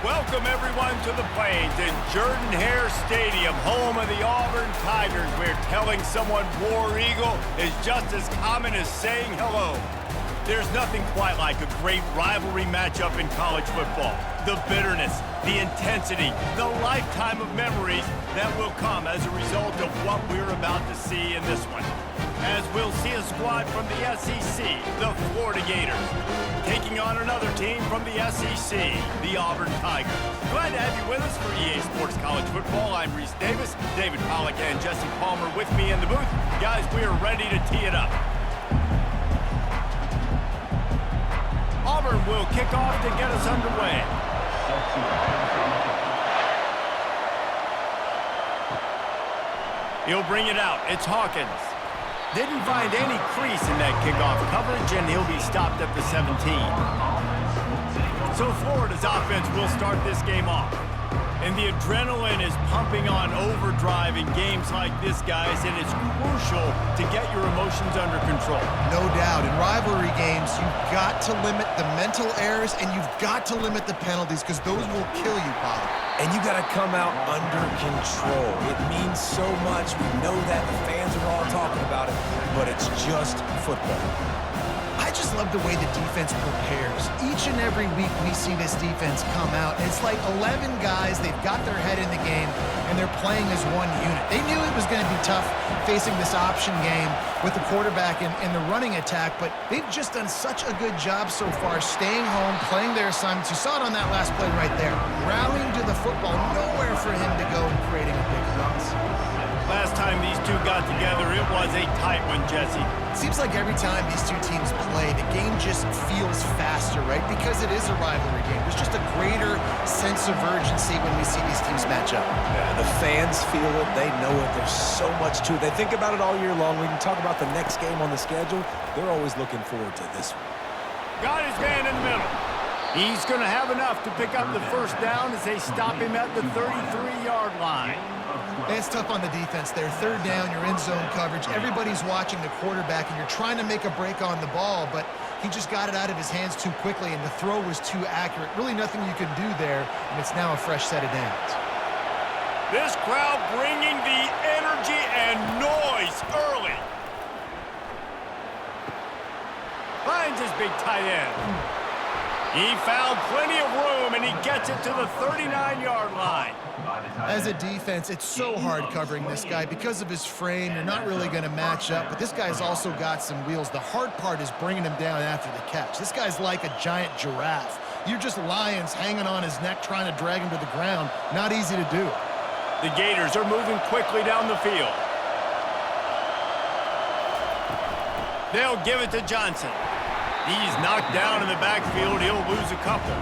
Welcome, everyone, to the Plains in Jordan-Hare Stadium, home of the Auburn Tigers, where telling someone War Eagle is just as common as saying hello. There's nothing quite like a great rivalry matchup in college football. The bitterness, the intensity, the lifetime of memories that will come as a result of what we're about to see in this one. As we'll see a squad from the SEC, the Florida Gators, taking on another team from the SEC, the Auburn Tigers. Glad to have you with us for EA Sports College Football. I'm Reese Davis, David Pollack and Jesse Palmer with me in the booth. Guys, we are ready to tee it up. Auburn will kick off to get us underway. He'll bring it out. It's Hawkins. Didn't find any crease in that kickoff coverage, and he'll be stopped at the 17. So Florida's offense will start this game off. And the adrenaline is pumping on overdrive in games like this, guys, and it's crucial to get your emotions under control. No doubt. In rivalry games, you've got to limit the mental errors, and you've got to limit the penalties, because those will kill you, Pollard. And you got to come out under control. It means so much. We know that. The fans are all talking about it, but it's just football. I just love the way the defense prepares. Each and every week we see this defense come out. It's like 11 guys, they've got their head in the game, and they're playing as one unit. They knew it was going to be tough facing this option game with the quarterback and the running attack, but they've just done such a good job so far staying home, playing their assignments. You saw it on that last play right there. Rallying to the football, nowhere for him to go and creating a big runs. Last time these two got together, it was a tight one, Jesse. Seems like every time these two teams play, the game just feels faster, right? Because it is a rivalry game. There's just a greater sense of urgency when we see these teams match up. Yeah, the fans feel it. They know it. There's so much to it. They think about it all year long. We can talk about the next game on the schedule. They're always looking forward to this one. Got his man in the middle. He's going to have enough to pick up the first down as they stop him at the 33-yard line. It's tough on the defense there. Third down, you're in zone coverage. Everybody's watching the quarterback, and you're trying to make a break on the ball, but he just got it out of his hands too quickly, and the throw was too accurate. Really nothing you can do there, and it's now a fresh set of downs. This crowd bringing the energy and noise early. Finds his big tight end. He found plenty of room, and he gets it to the 39-yard line. As a defense, it's so hard covering this guy. Because of his frame, you're not really going to match up, but this guy's also got some wheels. The hard part is bringing him down after the catch. This guy's like a giant giraffe. You're just lions hanging on his neck trying to drag him to the ground. Not easy to do. The Gators are moving quickly down the field. They'll give it to Johnson. He's knocked down in the backfield. He'll lose a couple.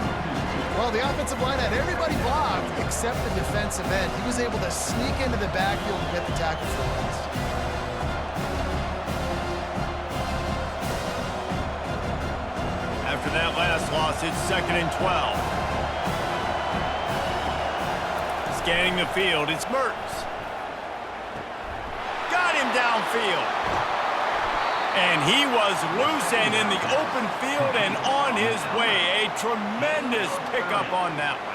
Well, the offensive line had everybody blocked except the defensive end. He was able to sneak into the backfield and get the tackle for once. After that last loss, it's 2nd and 12. Scanning the field, it's Mertens. Got him downfield. And he was loose and in the open field and on his way. A tremendous pickup on that one.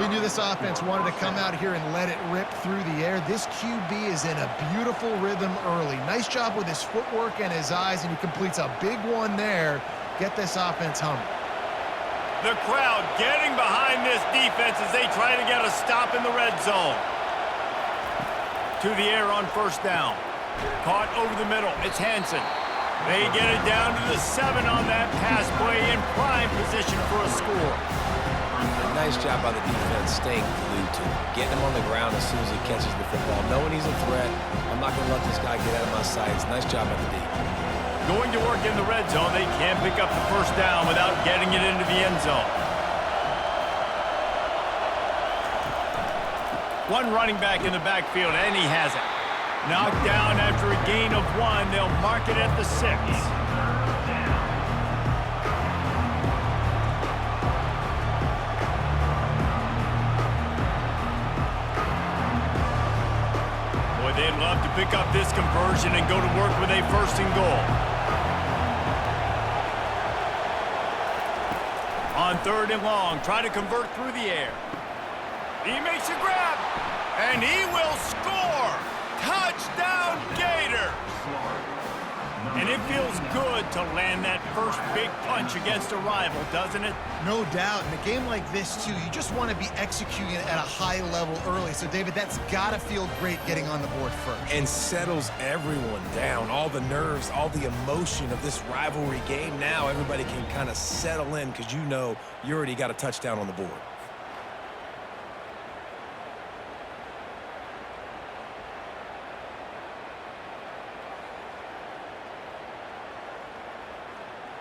We knew this offense wanted to come out here and let it rip through the air. This QB is in a beautiful rhythm early. Nice job with his footwork and his eyes, and he completes a big one there. Get this offense humming. The crowd getting behind this defense as they try to get a stop in the red zone. To the air on first down. Caught over the middle. It's Hansen. They get it down to the 7 on that pass play in prime position for a score. Nice job by the defense staying glued to him. Getting him on the ground as soon as he catches the football. Knowing he's a threat, I'm not going to let this guy get out of my sights. Nice job by the D. Going to work in the red zone. They can't pick up the first down without getting it into the end zone. One running back in the backfield, and he has it. Knocked down after a gain of 1. They'll mark it at the 6. Boy, they'd love to pick up this conversion and go to work with a 1st and goal. On 3rd and long, try to convert through the air. He makes a grab, and he will score. Touchdown, Gators. And it feels good to land that first big punch against a rival, doesn't it? No doubt. In a game like this, too, you just want to be executing at a high level early. So, David, that's got to feel great getting on the board first. And settles everyone down. All the nerves, all the emotion of this rivalry game. Now everybody can kind of settle in because you know you already got a touchdown on the board.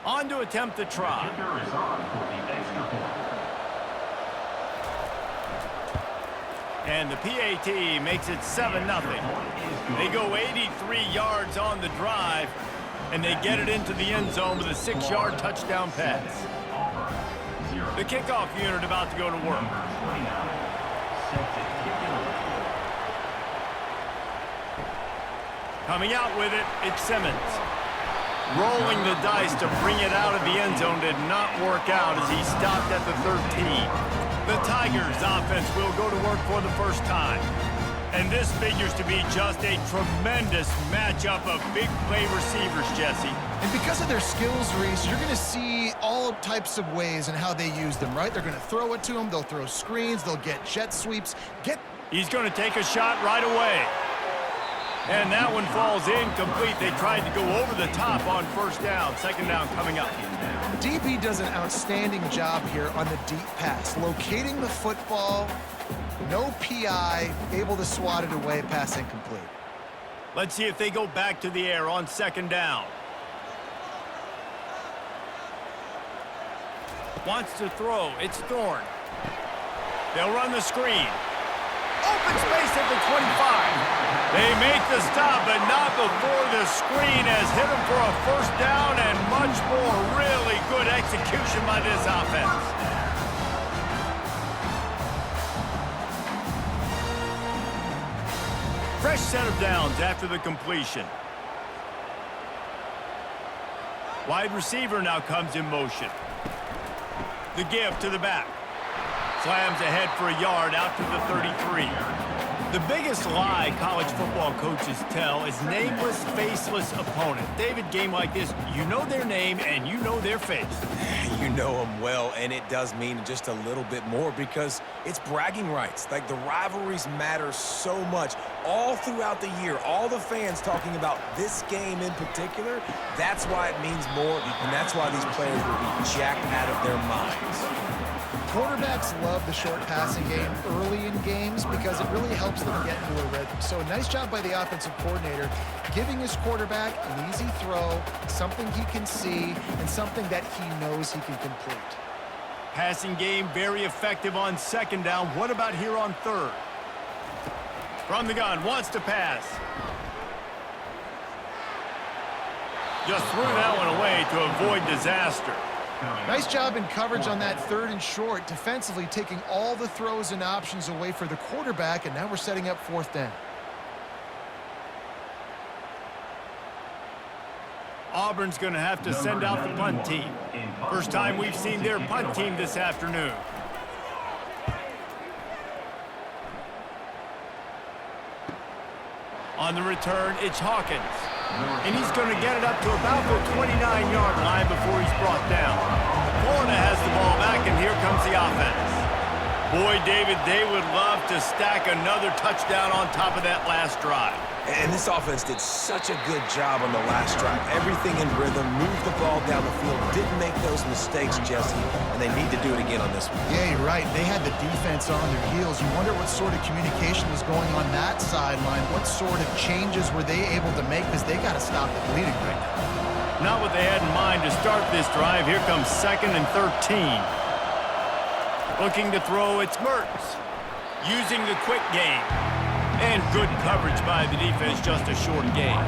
On to attempt the try. And the PAT makes it 7-0. They go 83 yards on the drive, and they get it into the end zone with a 6-yard touchdown pass. The kickoff unit about to go to work. Coming out with it, it's Simmons. Rolling the dice to bring it out of the end zone did not work out as he stopped at the 13. The Tigers offense will go to work for the first time. And this figures to be just a tremendous matchup of big play receivers, Jesse. And because of their skills, Reese, you're going to see all types of ways in how they use them, right? They're going to throw it to them. They'll throw screens. They'll get jet sweeps. He's going to take a shot right away. And that one falls incomplete. They tried to go over the top on 1st down. 2nd down coming up. DB does an outstanding job here on the deep pass. Locating the football, no PI, able to swat it away, pass incomplete. Let's see if they go back to the air on 2nd down. Wants to throw. It's Thorne. They'll run the screen. Open space at the 25. They make the stop, but not before the screen has hit them for a 1st down and much more. Really good execution by this offense. Fresh set of downs after the completion. Wide receiver now comes in motion. The give to the back. Slams ahead for a yard out to the 33. The biggest lie college football coaches tell is nameless, faceless opponent. David, game like this, you know their name and you know their face. You know them well, and it does mean just a little bit more because it's bragging rights. Like, the rivalries matter so much all throughout the year. All the fans talking about this game in particular, that's why it means more, and that's why these players will be jacked out of their minds. Quarterbacks love the short passing game early in games because it really helps them get into a rhythm. So nice job by the offensive coordinator giving his quarterback an easy throw, something he can see, and something that he knows he can complete. Passing game very effective on 2nd down. What about here on 3rd? From the gun, wants to pass. Just threw that one away to avoid disaster. Nice job in coverage on that 3rd and short, defensively taking all the throws and options away for the quarterback, and now we're setting up 4th down. Auburn's going to have to send out the punt team. First time we've seen their punt team this afternoon. On the return, it's Hawkins. And he's going to get it up to about the 29-yard line before he's brought down. Florida has the ball back, and here comes the offense. Boy, David, they would love to stack another touchdown on top of that last drive. And this offense did such a good job on the last drive. Everything in rhythm, moved the ball down the field, didn't make those mistakes, Jesse, and they need to do it again on this one. Yeah, you're right. They had the defense on their heels. You wonder what sort of communication was going on that sideline. What sort of changes were they able to make because they got to stop the bleeding right now. Not what they had in mind to start this drive. Here comes 2nd and 13. Looking to throw, it's Mertz. Using the quick game. And good coverage by the defense, just a short game.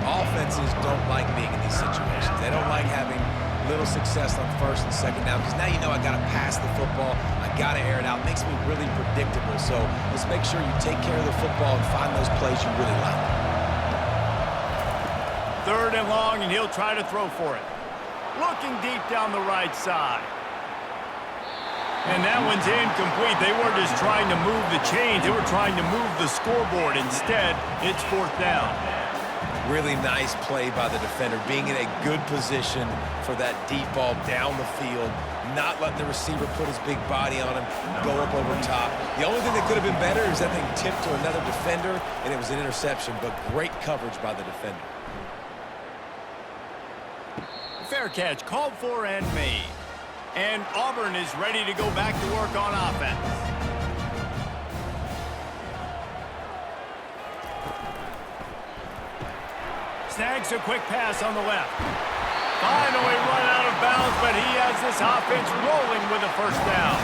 Offenses don't like being in these situations. They don't like having little success on 1st and 2nd down because now you know I got to pass the football. I got to air it out. It makes me really predictable. So let's make sure you take care of the football and find those plays you really like. 3rd and long, and he'll try to throw for it. Looking deep down the right side. And that one's incomplete. They weren't just trying to move the chains. They were trying to move the scoreboard. Instead, it's 4th down. Really nice play by the defender, being in a good position for that deep ball down the field, not letting the receiver put his big body on him, go up over top. The only thing that could have been better is that thing tipped to another defender, and it was an interception, but great coverage by the defender. Fair catch, called for and made. And Auburn is ready to go back to work on offense. Snags a quick pass on the left. Finally run out of bounds, but he has this offense rolling with a 1st down.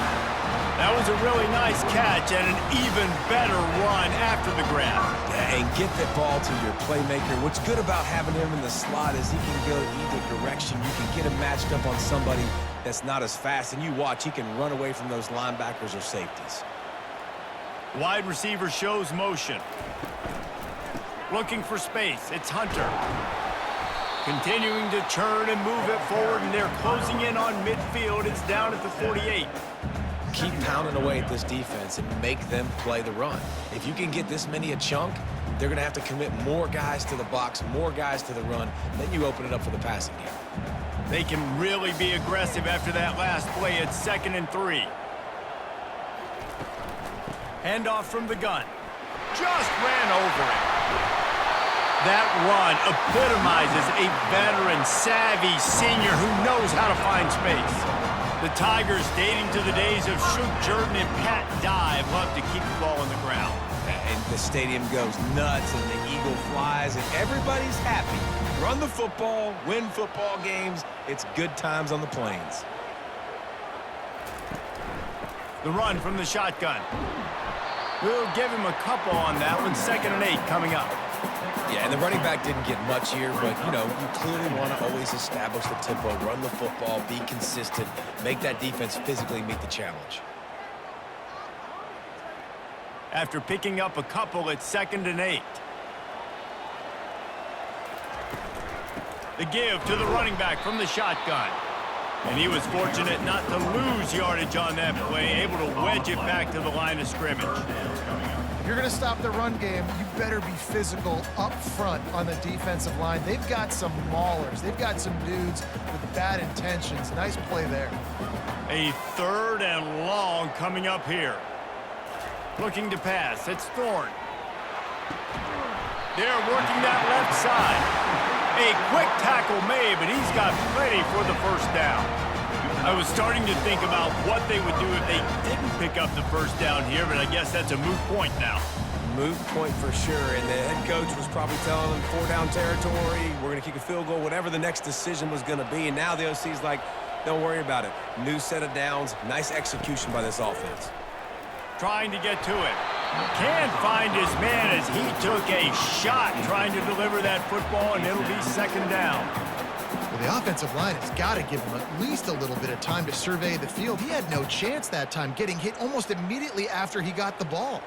That was a really nice catch and an even better run after the grab. And get that ball to your playmaker. What's good about having him in the slot is he can go either direction. You can get him matched up on somebody that's not as fast, and you watch, he can run away from those linebackers or safeties. Wide receiver shows motion. Looking for space, it's Hunter. Continuing to churn and move it forward, and they're closing in on midfield. It's down at the 48. Keep pounding away at this defense and make them play the run. If you can get this many a chunk, they're going to have to commit more guys to the box, more guys to the run. Then you open it up for the passing game. They can really be aggressive after that last play. It's 2nd and 3. Handoff from the gun. Just ran over it. That run epitomizes a veteran, savvy senior who knows how to find space. The Tigers, dating to the days of Shook Jordan and Pat Dye, love to keep the ball on the ground. And the stadium goes nuts, and the eagle flies, and everybody's happy. Run the football, win football games. It's good times on the plains. The run from the shotgun. We'll give him a couple on that one. 2nd and 8 coming up. Yeah, and the running back didn't get much here, but, you know, you clearly want to always establish the tempo, run the football, be consistent, make that defense physically meet the challenge. After picking up a couple, it's 2nd and 8. The give to the running back from the shotgun. And he was fortunate not to lose yardage on that play, able to wedge it back to the line of scrimmage. If you're going to stop the run game, you better be physical up front on the defensive line. They've got some maulers. They've got some dudes with bad intentions. Nice play there. A 3rd and long coming up here. Looking to pass. It's Thorne. They're working that left side. A quick tackle made, but he's got plenty for the 1st down. I was starting to think about what they would do if they didn't pick up the 1st down here, but I guess that's a moot point now. Moot point for sure, and the head coach was probably telling them 4-down territory, we're going to kick a field goal, whatever the next decision was going to be, and now the OC's like, don't worry about it. New set of downs, nice execution by this offense. Trying to get to it. Can't find his man as he took a shot trying to deliver that football, and it'll be 2nd down. Well, the offensive line has got to give him at least a little bit of time to survey the field. He had no chance that time, getting hit almost immediately after he got the ball.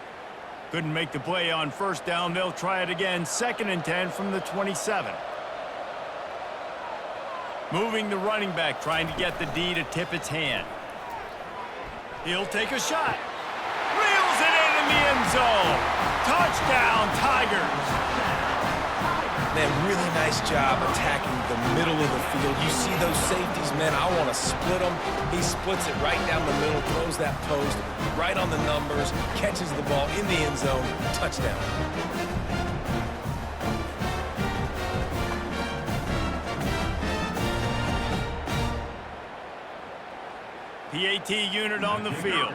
Couldn't make the play on 1st down. They'll try it again. 2nd and 10 from the 27. Moving the running back, trying to get the D to tip its hand. He'll take a shot. Reels it in the end zone. Touchdown, Tigers. Man, really nice job attacking the middle of the field. You see those safeties, man, I want to split them. He splits it right down the middle, throws that post, right on the numbers, catches the ball in the end zone, touchdown. PAT unit on the field.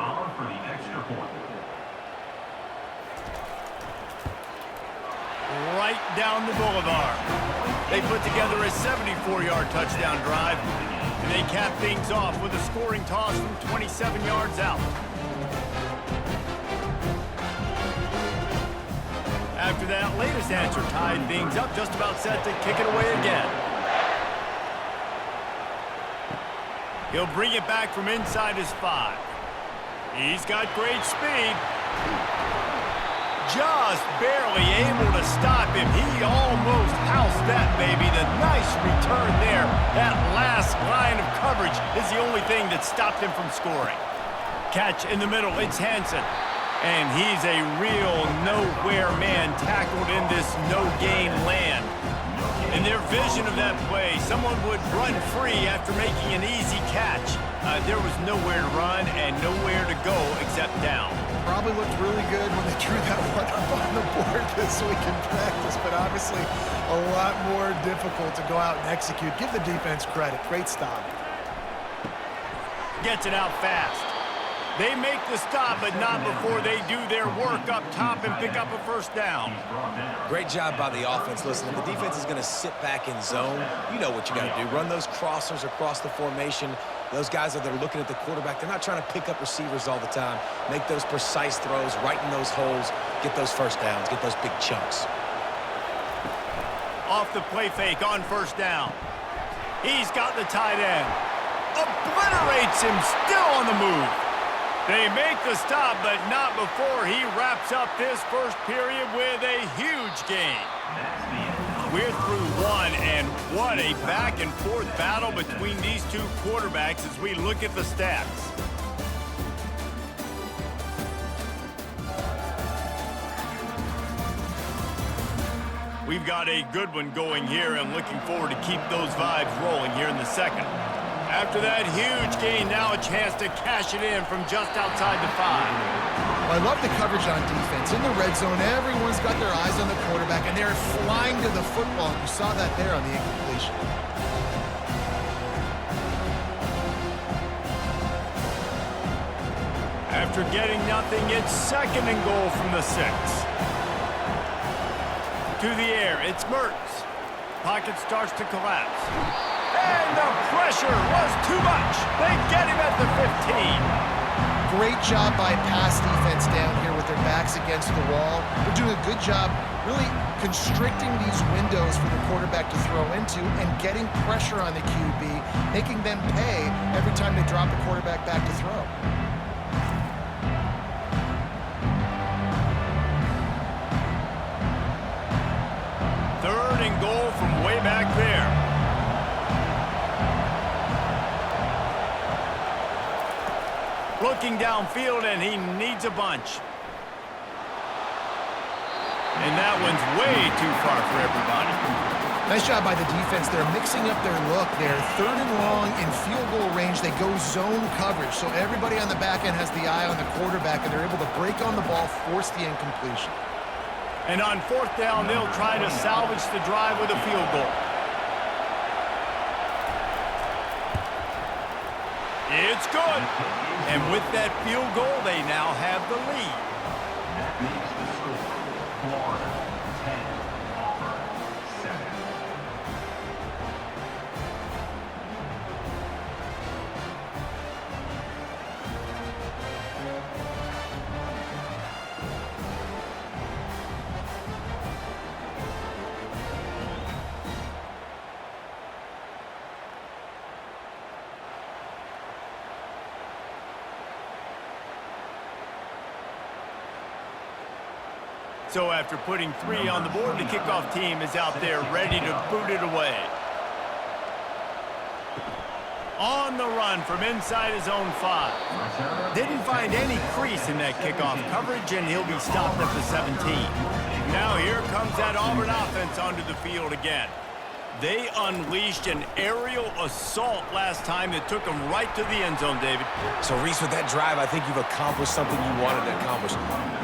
Right down the boulevard. They put together a 74-yard touchdown drive, and they cap things off with a scoring toss from 27 yards out. After that latest answer tied things up, just about set to kick it away again. He'll bring it back from inside his 5. He's got great speed. Just barely able to stop him. He almost housed that baby. The nice return there. That last line of coverage is the only thing that stopped him from scoring. Catch in the middle, it's Hansen. And he's a real nowhere man tackled in this no-gain land. In their vision of that play, someone would run free after making an easy catch. There was nowhere to run and nowhere to go except down. Probably looked really good when they drew that one up on the board this week in practice, but obviously a lot more difficult to go out and execute. Give the defense credit. Great stop. Gets it out fast. They make the stop, but not before they do their work up top and pick up a first down. Great job by the offense. Listen, if the defense is going to sit back in zone, you know what you got to do. Run those crossers across the formation. Those guys that are looking at the quarterback, they're not trying to pick up receivers all the time. Make those precise throws, right in those holes, get those first downs, get those big chunks. Off the play fake on first down. He's got the tight end. Obliterates him, still on the move. They make the stop, but not before he wraps up this first period with a huge gain. We're through one, and what a back-and-forth battle between these two quarterbacks as we look at the stats. We've got a good one going here and looking forward to keep those vibes rolling here in the second. After that huge gain, now a chance to cash it in from just outside the 5. Well, I love the coverage on defense. In the red zone, everyone's got their eyes on the quarterback, and they're flying to the football. You saw that there on the incompletion. After getting nothing, it's second and goal from the 6. To the air, it's Mertz. Pocket starts to collapse. And the pressure was too much. They get him at the 15. Great job by pass defense down here with their backs against the wall. They're doing a good job really constricting these windows for the quarterback to throw into and getting pressure on the QB, making them pay every time they drop the quarterback back to throw. Third and goal from way back there. Looking downfield, and he needs a bunch. And that one's way too far for everybody. Nice job by the defense. They're mixing up their look. They're third and long in field goal range. They go zone coverage, so everybody on the back end has the eye on the quarterback, and they're able to break on the ball, force the incompletion. And on fourth down, they'll try to salvage the drive with a field goal. It's good. And with that field goal, they now have the lead. That makes the score Florida 10, Auburn 7. So after putting 3 on the board, the kickoff team is out there ready to boot it away. On the run from inside his own 5. Didn't find any crease in that kickoff coverage, and he'll be stopped at the 17. Now here comes that Auburn offense onto the field again. They unleashed an aerial assault last time that took them right to the end zone, David. So, Reese, with that drive, I think you've accomplished something you wanted to accomplish.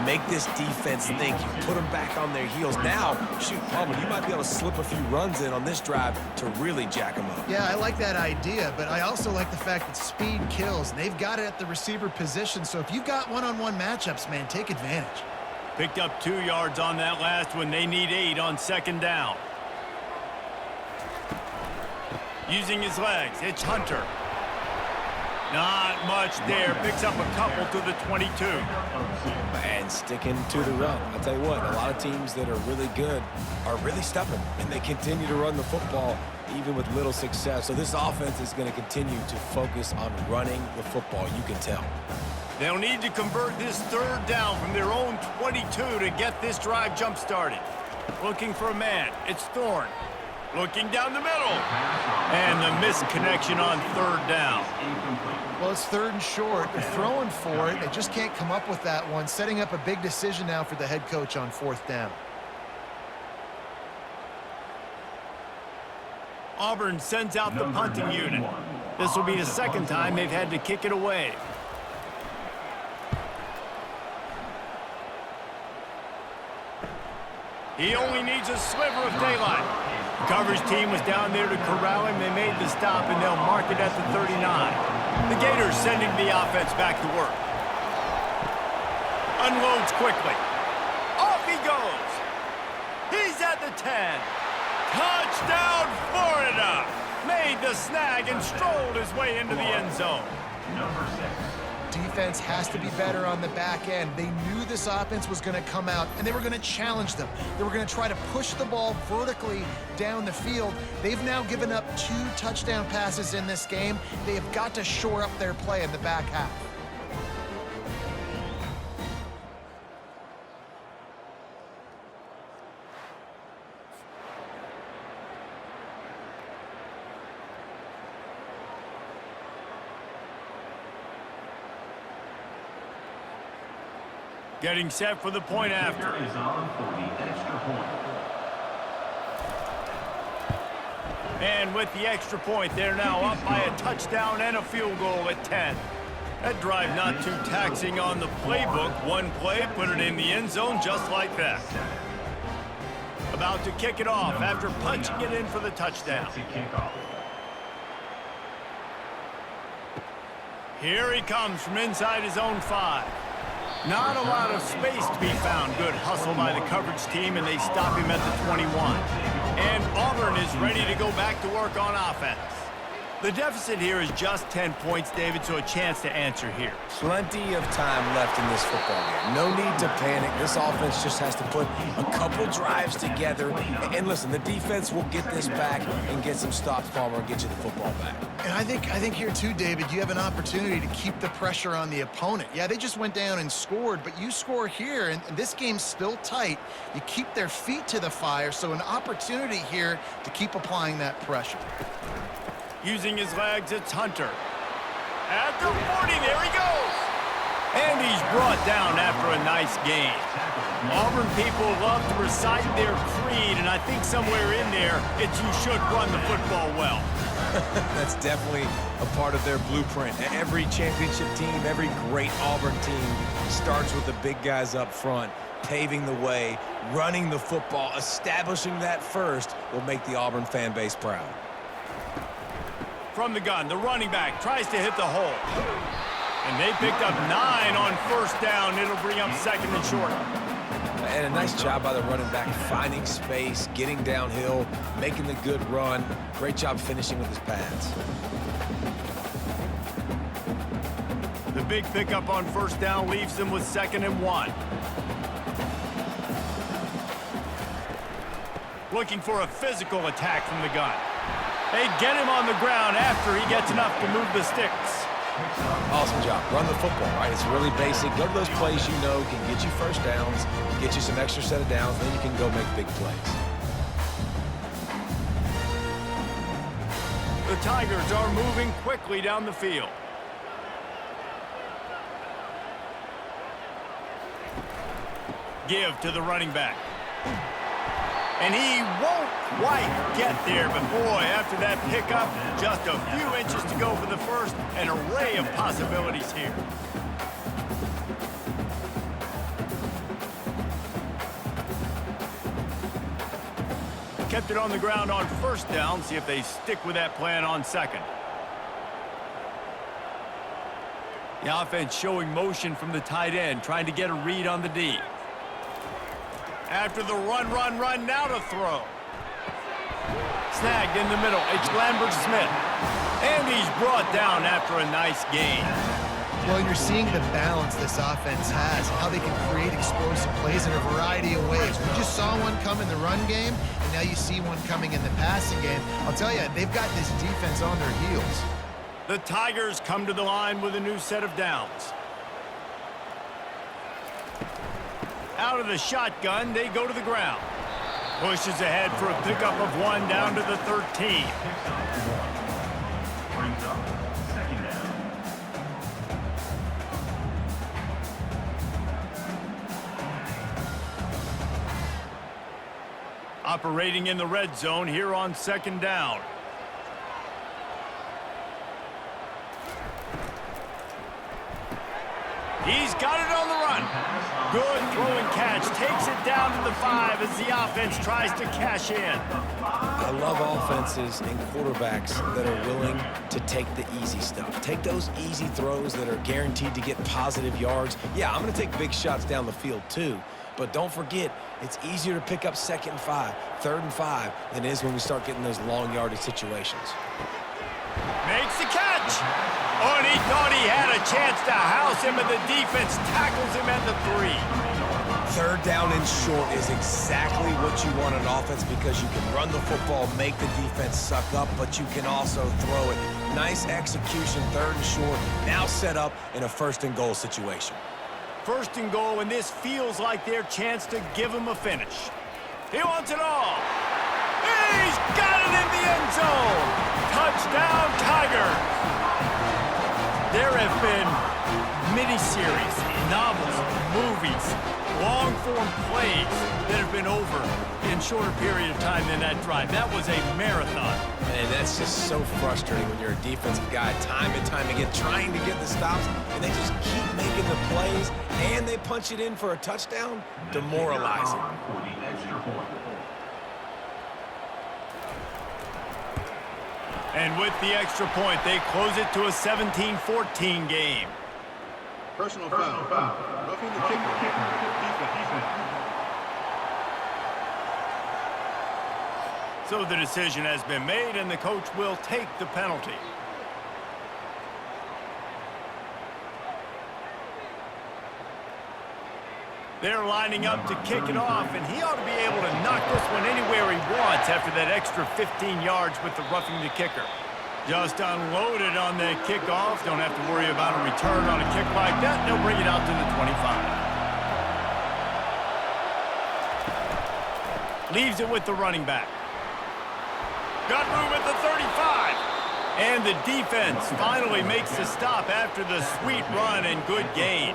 Make this defense think. You put them back on their heels. Now, shoot, Auburn, you might be able to slip a few runs in on this drive to really jack them up. Yeah, I like that idea, but I also like the fact that speed kills. And they've got it at the receiver position, so if you've got one-on-one matchups, man, take advantage. Picked up 2 yards on that last one. They need 8 on second down. Using his legs, it's Hunter. Not much there. Picks up a couple to the 22. And sticking to the run. I'll tell you what, a lot of teams that are really good are really stubborn, and they continue to run the football even with little success. So this offense is going to continue to focus on running the football, you can tell. They'll need to convert this third down from their own 22 to get this drive jump-started. Looking for a man. It's Thorne. Looking down the middle. And the missed connection on third down. Well, it's 3rd and short. They're throwing for it. They just can't come up with that one, setting up a big decision now for the head coach on 4th down. Auburn sends out the punting unit. This will be the 2nd time they've had to kick it away. He only needs a sliver of daylight. The coverage team was down there to corral him. They made the stop, and they'll mark it at the 39. The Gators sending the offense back to work. Unloads quickly. Off he goes. He's at the 10. Touchdown, Florida! Made the snag and strolled his way into the end zone. Number 6. Defense has to be better on the back end. They knew this offense was going to come out, and they were going to challenge them. They were going to try to push the ball vertically down the field. They've now given up 2 touchdown passes in this game. They have got to shore up their play in the back half. Getting set for the point after. Is on for the extra point. And with the extra point, they're now up by a touchdown and a field goal at 10. That drive not too taxing on the playbook. One play, put it in the end zone just like that. About to kick it off after punching it in for the touchdown. Here he comes from inside his own 5. Not a lot of space to be found. Good hustle by the coverage team, and they stop him at the 21. And Auburn is ready to go back to work on offense. The deficit here is just 10 points, David, so a chance to answer here. Plenty of time left in this football game. No need to panic. This offense just has to put a couple drives together. And listen, the defense will get this back and get some stops, Palmer, and get you the football back. And I think here too, David, you have an opportunity to keep the pressure on the opponent. Yeah, they just went down and scored, but you score here, and this game's still tight. You keep their feet to the fire, so an opportunity here to keep applying that pressure. Using his legs, it's Hunter. At the 40, there he goes. And he's brought down after a nice gain. Auburn people love to recite their creed, and I think somewhere in there, it's you should run the football well. That's definitely a part of their blueprint. Every championship team, every great Auburn team starts with the big guys up front, paving the way, running the football, establishing that first will make the Auburn fan base proud. From the gun, the running back tries to hit the hole. And they picked up 9 on 1st down. It'll bring up 2nd and short. And a nice job by the running back, finding space, getting downhill, making the good run. Great job finishing with his pads. The big pickup on 1st down leaves them with 2nd and 1. Looking for a physical attack from the gun. They get him on the ground after he gets enough to move the sticks. Awesome job. Run the football, right? It's really basic. Go to those plays you know can get you 1st downs, get you some extra set of downs, then you can go make big plays. The Tigers are moving quickly down the field. Give to the running back. And he won't quite get there, but boy, after that pickup, just a few inches to go for the first, an array of possibilities here. Kept it on the ground on 1st down. See if they stick with that plan on 2nd. The offense showing motion from the tight end, trying to get a read on the D. After the run, now to throw. Snagged in the middle, it's Lambert-Smith. And he's brought down after a nice gain. Well, you're seeing the balance this offense has, how they can create explosive plays in a variety of ways. We just saw one come in the run game, and now you see one coming in the passing game. I'll tell you, they've got this defense on their heels. The Tigers come to the line with a new set of downs. Out of the shotgun, they go to the ground. Pushes ahead for a pickup of 1 down to the 13. Brings up 2nd down. Operating in the red zone here on 2nd down. He's got it on the run. Good throwing catch. Takes it down to the 5 as the offense tries to cash in. I love offenses and quarterbacks that are willing to take the easy stuff. Take those easy throws that are guaranteed to get positive yards. Yeah, I'm going to take big shots down the field too. But don't forget, it's easier to pick up 2nd and 5, 3rd and 5 than it is when we start getting those long yardage situations. Makes the catch. Oh, and he thought he had a chance to house him, and the defense tackles him at the 3. 3rd down and short is exactly what you want on offense because you can run the football, make the defense suck up, but you can also throw it. Nice execution, 3rd and short, now set up in a 1st and goal situation. 1st and goal, and this feels like their chance to give him a finish. He wants it all. He's got it in the end zone. Touchdown, Tigers. There have been miniseries, novels, movies, long-form plays that have been over in shorter period of time than that drive. That was a marathon. And that's just so frustrating when you're a defensive guy, time and time again, trying to get the stops, and they just keep making the plays, and they punch it in for a touchdown. Demoralizing. For the extra point. And with the extra point, they close it to a 17-14 game. Personal foul. Roughing the kicker. Defense. So the decision has been made, and the coach will take the penalty. They're lining up to kick it off, and he ought to be able to knock this one anywhere he wants after that extra 15 yards with the roughing the kicker. Just unloaded on the kickoff. Don't have to worry about a return on a kick like that. They'll bring it out to the 25. Leaves it with the running back. Got room at the 35. And the defense finally makes the stop after the sweet run and good gain.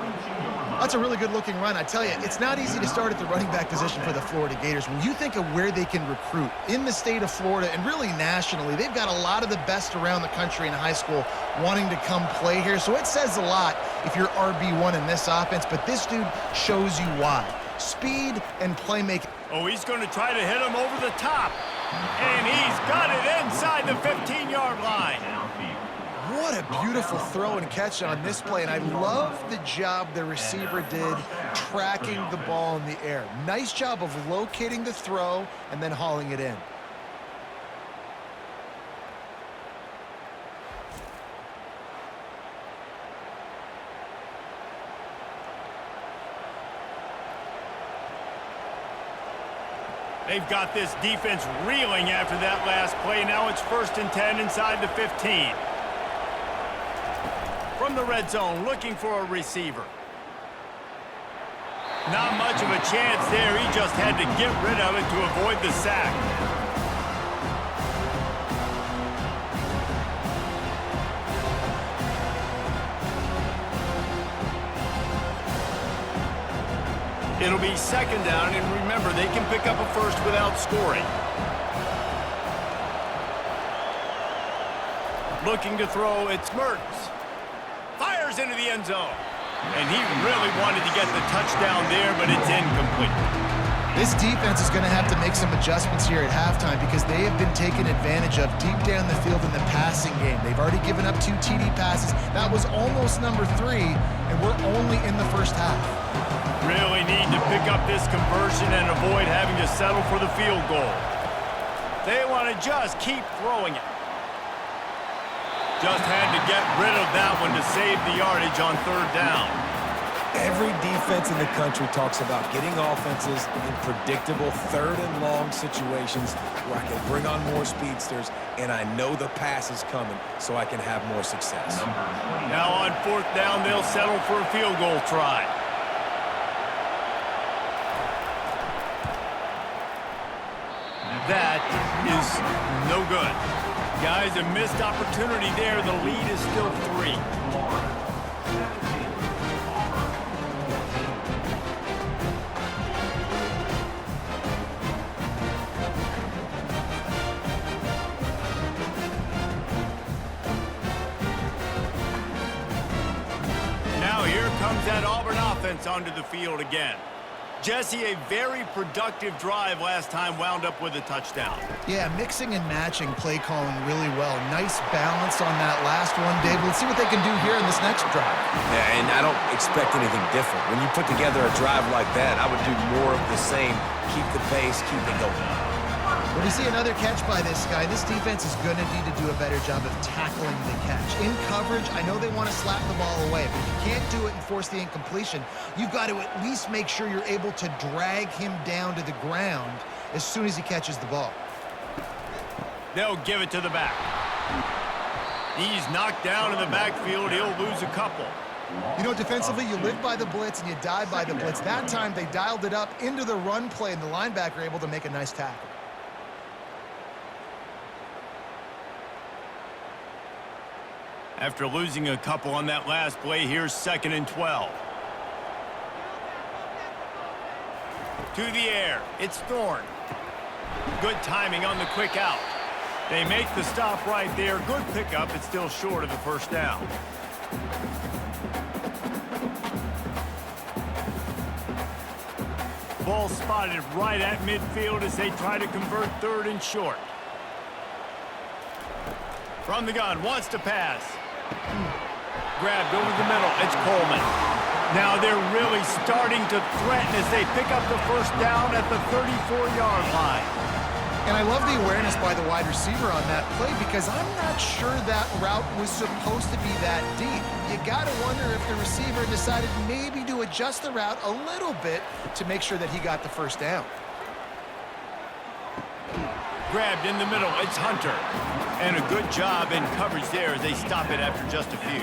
That's a really good-looking run. I tell you, it's not easy to start at the running back position for the Florida Gators. When you think of where they can recruit in the state of Florida and really nationally, they've got a lot of the best around the country in high school wanting to come play here. So it says a lot if you're RB1 in this offense, but this dude shows you why. Speed and playmaking. Oh, he's going to try to hit him over the top. And he's got it inside the 15-yard line. What a beautiful throw and catch on this play, and I love the job the receiver did tracking the ball in the air. Nice job of locating the throw and then hauling it in. They've got this defense reeling after that last play. Now it's 1st and 10 inside the 15. From the red zone, looking for a receiver. Not much of a chance there. He just had to get rid of it to avoid the sack. It'll be 2nd down, and remember, they can pick up a first without scoring. Looking to throw, it's Mertens. Fires into the end zone. And he really wanted to get the touchdown there, but it's incomplete. This defense is going to have to make some adjustments here at halftime because they have been taken advantage of deep down the field in the passing game. They've already given up 2 TD passes. That was almost number 3, and we're only in the first half. Really need to pick up this conversion and avoid having to settle for the field goal. They want to just keep throwing it. Just had to get rid of that one to save the yardage on 3rd down. Every defense in the country talks about getting offenses in predictable 3rd and long situations where I can bring on more speedsters and I know the pass is coming so I can have more success. Now on 4th down, they'll settle for a field goal try. That is no good. Guys, a missed opportunity there. The lead is still 3. here comes that Auburn offense onto the field again. Jesse, a very productive drive last time wound up with a touchdown. Yeah, mixing and matching play calling really well. Nice balance on that last one, Dave. Let's see what they can do here in this next drive. Yeah, and I don't expect anything different. When you put together a drive like that, I would do more of the same. Keep the pace, keep it going. When we see another catch by this guy, this defense is going to need to do a better job of tackling the catch. In coverage, I know they want to slap the ball away, but if you can't do it and force the incompletion, you've got to at least make sure you're able to drag him down to the ground as soon as he catches the ball. They'll give it to the back. He's knocked down in the backfield. He'll lose a couple. You know, defensively, you live by the blitz and you die by the blitz. That time, they dialed it up into the run play, and the linebacker able to make a nice tackle. After losing a couple on that last play, here's 2nd and 12. To the air, it's Thorne. Good timing on the quick out. They make the stop right there. Good pickup. It's still short of the first down. Ball spotted right at midfield as they try to convert 3rd and short. From the gun, wants to pass. Grabbed over the middle. It's Coleman. Now they're really starting to threaten as they pick up the first down at the 34-yard line. And I love the awareness by the wide receiver on that play because I'm not sure that route was supposed to be that deep. You got to wonder if the receiver decided maybe to adjust the route a little bit to make sure that he got the first down. Grabbed in the middle. It's Hunter. And a good job in coverage there as they stop it after just a few.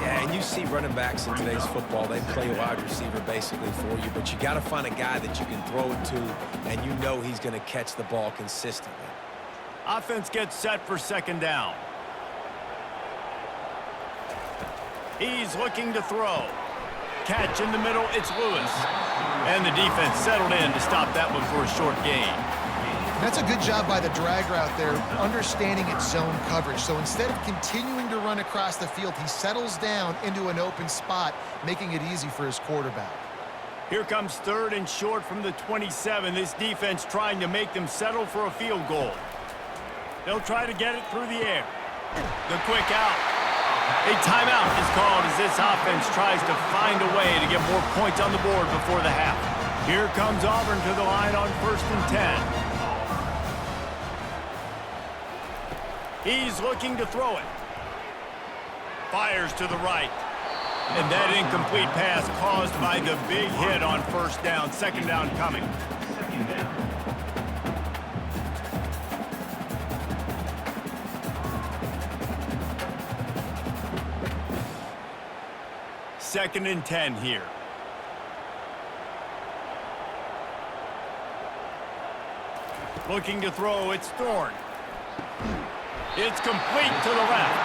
Yeah, and you see running backs in today's football, they play wide receiver basically for you, but you got to find a guy that you can throw it to, and you know he's going to catch the ball consistently. Offense gets set for 2nd down. He's looking to throw. Catch in the middle, it's Lewis. And the defense settled in to stop that one for a short gain. That's a good job by the drag route there, understanding its zone coverage. So instead of continuing to run across the field, he settles down into an open spot, making it easy for his quarterback. Here comes 3rd and short from the 27. This defense trying to make them settle for a field goal. They'll try to get it through the air. The quick out. A timeout is called as this offense tries to find a way to get more points on the board before the half. Here comes Auburn to the line on 1st and 10. He's looking to throw it. Fires to the right. And that incomplete pass caused by the big hit on 1st down. 2nd down coming. 2nd down. Second and 10 here. Looking to throw, it's Thorne. It's complete to the left.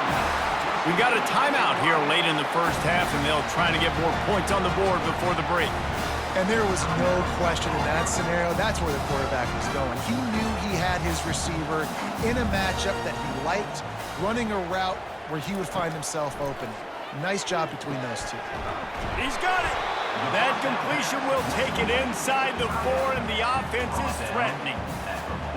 We've got a timeout here late in the first half, and they'll try to get more points on the board before the break. And there was no question in that scenario. That's where the quarterback was going. He knew he had his receiver in a matchup that he liked, running a route where he would find himself open. Nice job between those two. He's got it. That completion will take it inside the 4, and the offense is threatening.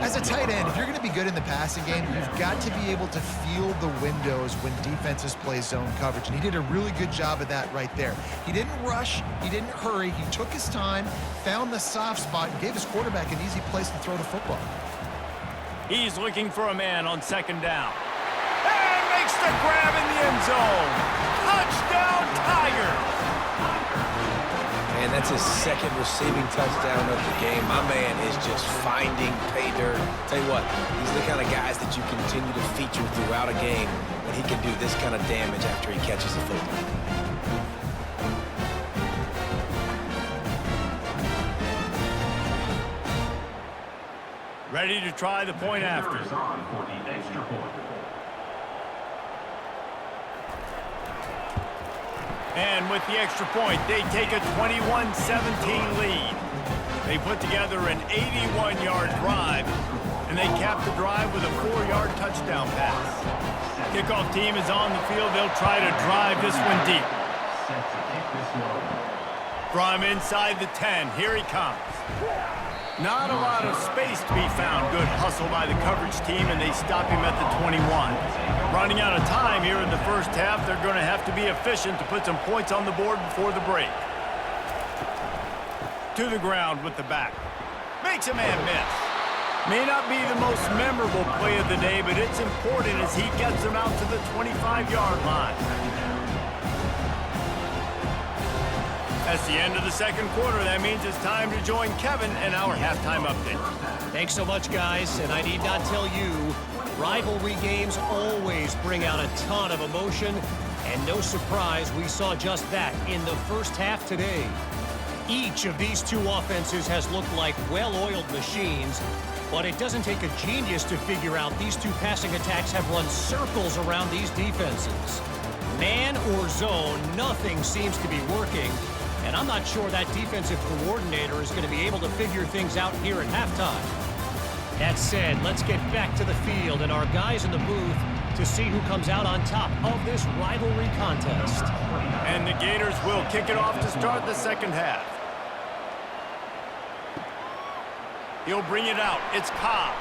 As a tight end, if you're going to be good in the passing game, you've got to be able to feel the windows when defenses play zone coverage, and he did a really good job of that right there. He didn't rush, he didn't hurry, he took his time, found the soft spot, and gave his quarterback an easy place to throw the football. He's looking for a man on 2nd down. And makes the grab in the end zone. Touchdown, Tigers! And that's his 2nd receiving touchdown of the game. My man is just finding pay dirt. Tell you what, these are the kind of guys that you continue to feature throughout a game when he can do this kind of damage after he catches the football. Ready to try the point after. Is on for the extra point. And with the extra point, they take a 21-17 lead. They put together an 81-yard drive, and they cap the drive with a 4-yard touchdown pass. Kickoff team is on the field. They'll try to drive this one deep. set to kick this one. From inside the 10, here he comes. Not a lot of space to be found. Good hustle by the coverage team, and they stop him at the 21. Running out of time here in the first half, they're going to have to be efficient to put some points on the board before the break. To the ground with the back. Makes a man miss. May not be the most memorable play of the day, but it's important as he gets them out to the 25-yard line. That's the end of the second quarter. That means it's time to join Kevin in our halftime update. Thanks so much, guys. And I need not tell you, rivalry games always bring out a ton of emotion. And no surprise, we saw just that in the first half today. Each of these two offenses has looked like well-oiled machines, but it doesn't take a genius to figure out these two passing attacks have run circles around these defenses. Man or zone, nothing seems to be working. And I'm not sure that defensive coordinator is going to be able to figure things out here at halftime. That said, let's get back to the field and our guys in the booth to see who comes out on top of this rivalry contest. And the Gators will kick it off to start the second half. He'll bring it out. It's Cobb.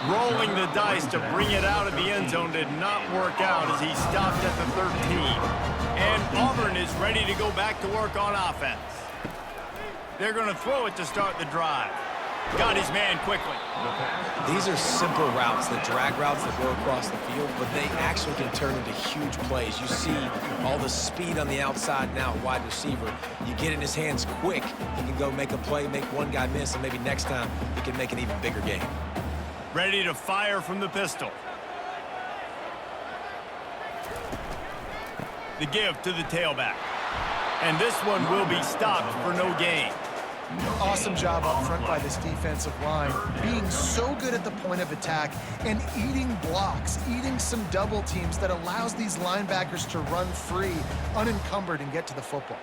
Rolling the dice to bring it out of the end zone did not work out as he stopped at the 13. And Auburn is ready to go back to work on offense. They're going to throw it to start the drive. Got his man quickly. These are simple routes, the drag routes that go across the field, but they actually can turn into huge plays. You see all the speed on the outside now, wide receiver. You get in his hands quick, he can go make a play, make one guy miss, and maybe next time he can make an even bigger game. Ready to fire from the pistol. The give to the tailback. And this one will be stopped for no gain. Awesome job up front by this defensive line, being so good at the point of attack and eating blocks, eating some double teams that allows these linebackers to run free, unencumbered, and get to the football.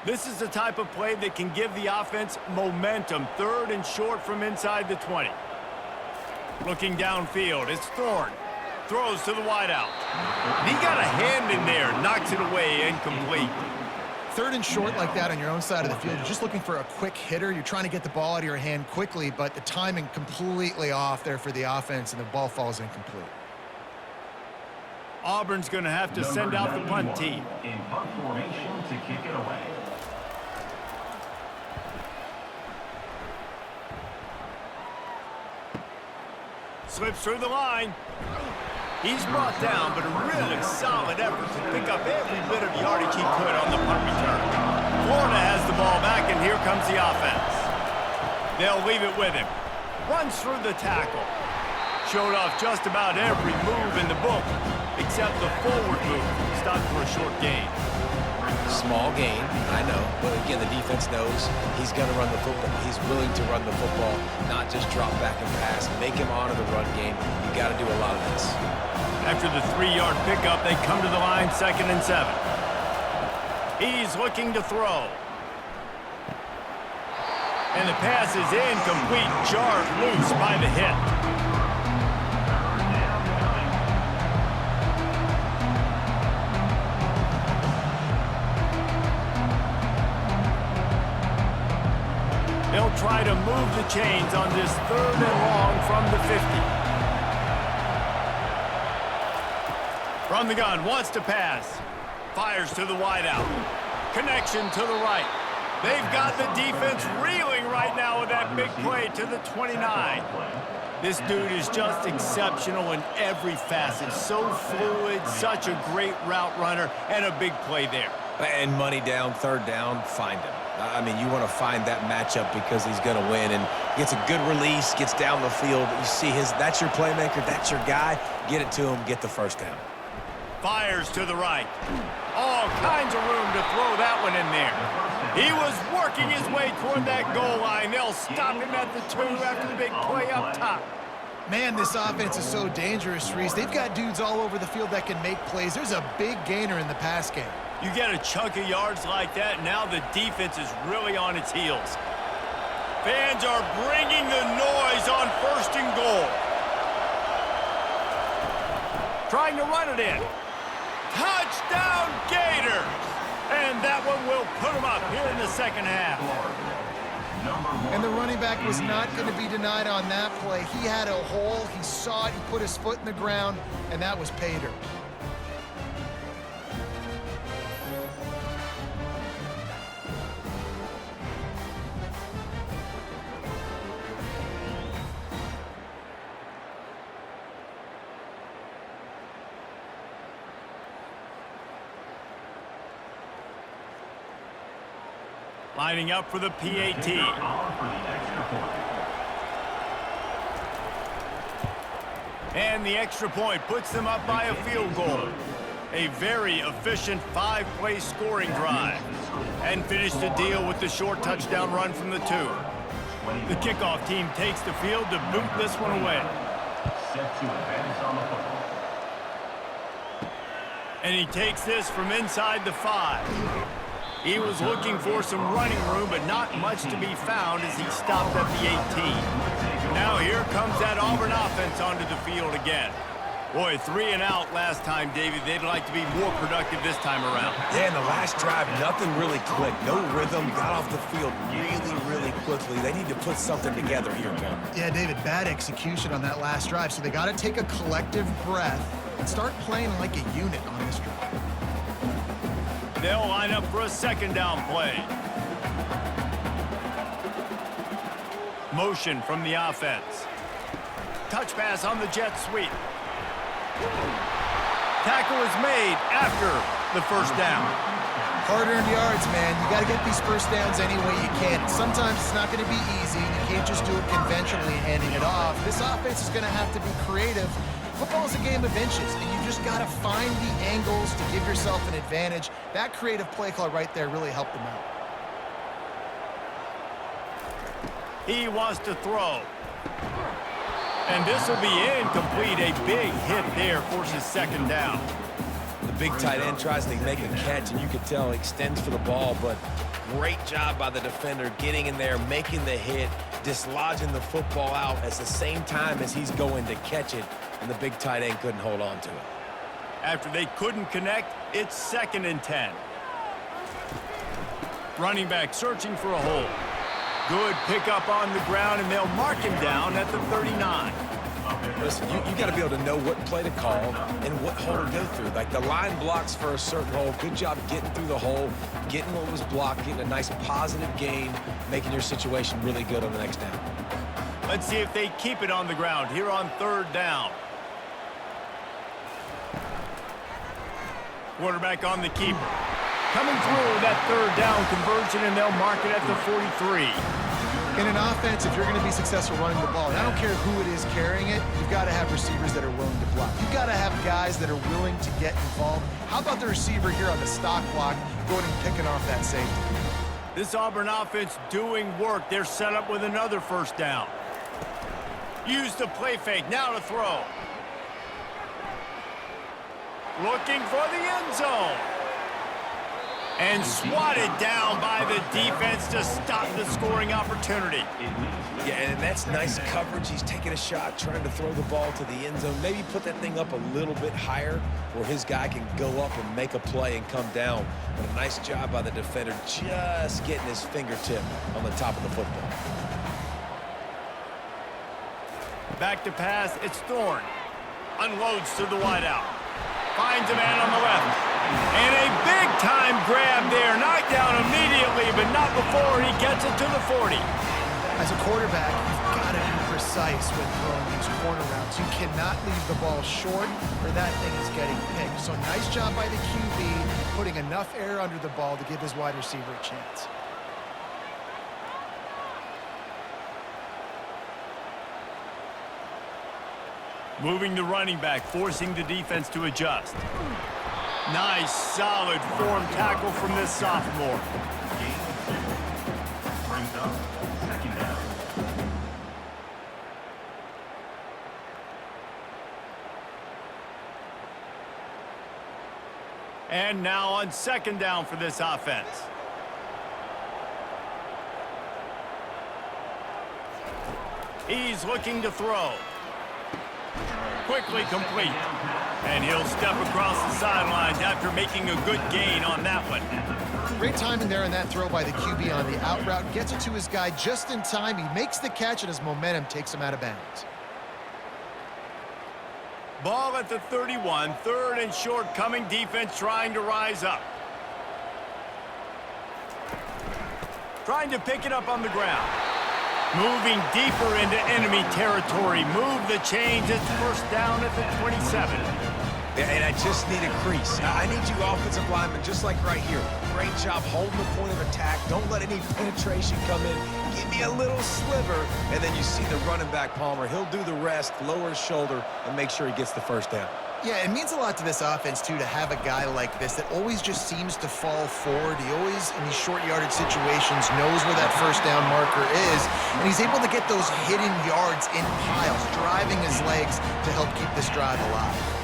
This is the type of play that can give the offense momentum. Third and short from inside the 20. Looking downfield, it's Thorne. Throws to the wideout. He got a hand in there, knocks it away, incomplete. Third and short like that on your own side of the field, you're just looking for a quick hitter. You're trying to get the ball out of your hand quickly, but the timing completely off there for the offense, and the ball falls incomplete. Auburn's going to have to send out the punt team. In punt formation to kick it away. Slips through the line. He's brought down, but a really solid effort to pick up every bit of yardage he could on the punt return. Florida has the ball back, and here comes the offense. They'll leave it with him. Runs through the tackle. Showed off just about every move in the book, except the forward move. Stopped for a short gain. Small gain, I know, but again, the defense knows he's going to run the football. He's willing to run the football, not just drop back and pass, make him honor the run game. You got to do a lot of this. After the 3-yard pickup, they come to the line, 2nd and 7. He's looking to throw. And the pass is incomplete, jarred loose by the hit. They'll try to move the chains on this 3rd and long from the 50. From the gun, wants to pass. Fires to the wideout. Connection to the right. They've got the defense reeling right now with that big play to the 29. This dude is just exceptional in every facet. So fluid, such a great route runner, and a big play there. And money down, 3rd down, find him. I mean, you want to find that matchup because he's going to win, and gets a good release, gets down the field. You see that's your playmaker, that's your guy. Get it to him, get the 1st down. Fires to the right. All kinds of room to throw that one in there. He was working his way toward that goal line. They'll stop him at the 2 after the big play up top. Man, this offense is so dangerous, Reese. They've got dudes all over the field that can make plays. There's a big gainer in the pass game. You get a chunk of yards like that, now the defense is really on its heels. Fans are bringing the noise on 1st and goal. Trying to run it in. Touchdown, Gators! up here in the second half. And the running back was not going to be denied on that play. He had a hole, he saw it, he put his foot in the ground, and that was pay dirt. Lining up for the PAT. And the extra point puts them up by a field goal. A very efficient 5-play scoring drive. And finished the deal with the short touchdown run from the 2. The kickoff team takes the field to boot this one away. Set to advance on the football. And he takes this from inside the 5. He was looking for some running room, but not much to be found as he stopped at the 18. Now here comes that Auburn offense onto the field again. Boy, 3 and out last time, David. They'd like to be more productive this time around. Yeah, in the last drive, nothing really clicked. No rhythm, got off the field really quickly. They need to put something together here, Ken. Yeah, David, bad execution on that last drive, so they got to take a collective breath and start playing like a unit on this drive. They'll line up for a second down play. Motion from the offense. Touch pass on the jet sweep. Tackle is made after the first down. Hard-earned yards, man. You got to get these first downs any way you can. Sometimes it's not going to be easy. You can't just do it conventionally handing it off. This offense is going to have to be creative. Football is a game of inches, and you just got to find the angles to give yourself an advantage. That creative play call right there really helped them out. He wants to throw. And this will be incomplete. A big hit there forces second down. The big tight end tries to make a catch, and you can tell he extends for the ball, but great job by the defender getting in there, making the hit, dislodging the football out at the same time as he's going to catch it, and the big tight end couldn't hold on to it. After they couldn't connect, it's 2nd and 10. Running back searching for a hole. Good pickup on the ground, and they'll mark him down at the 39. Listen, you got to be able to know what play to call and what hole to go through. Like the line blocks for a certain hole. Good job getting through the hole, getting what was blocked, getting a nice positive gain, making your situation really good on the next down. Let's see if they keep it on the ground here on 3rd down. Quarterback on the keeper. Coming through that 3rd down conversion, and they'll mark it at the 43. In an offense, if you're going to be successful running the ball, and I don't care who it is carrying it, you've got to have receivers that are willing to block. You've got to have guys that are willing to get involved. How about the receiver here on the stock block going and picking off that safety? This Auburn offense doing work. They're set up with another 1st down. Use the play fake. Now to throw. Looking for the end zone. And swatted down by the defense to stop the scoring opportunity. Yeah, and that's nice coverage. He's taking a shot, trying to throw the ball to the end zone. Maybe put that thing up a little bit higher where his guy can go up and make a play and come down. But a nice job by the defender just getting his fingertip on the top of the football. Back to pass, it's Thorne. Unloads to the wideout. Finds a man on the left. And a big-time grab there. Knocked down immediately, but not before he gets it to the 40. As a quarterback, you've got to be precise when throwing these corner routes. You cannot leave the ball short or that thing is getting picked. So nice job by the QB putting enough air under the ball to give his wide receiver a chance. Moving the running back, forcing the defense to adjust. Nice, solid form tackle from this sophomore. Brings up 2nd down. And now on 2nd down for this offense. He's looking to throw. Quickly complete. And he'll step across the sidelines after making a good gain on that one. Great timing there on that throw by the QB on the out route. Gets it to his guy just in time. He makes the catch, and his momentum takes him out of bounds. Ball at the 31, 3rd and short coming. Defense trying to rise up. Trying to pick it up on the ground. Moving deeper into enemy territory. Move the chains. It's 1st down at the 27. Yeah, and I just need a crease. I need you offensive linemen, just like right here. Great job holding the point of attack. Don't let any penetration come in. Give me a little sliver, and then you see the running back, Palmer. He'll do the rest, lower his shoulder, and make sure he gets the 1st down. Yeah, it means a lot to this offense, too, to have a guy like this that always just seems to fall forward. He always, in these short yardage situations, knows where that 1st down marker is, and he's able to get those hidden yards in piles, driving his legs to help keep this drive alive.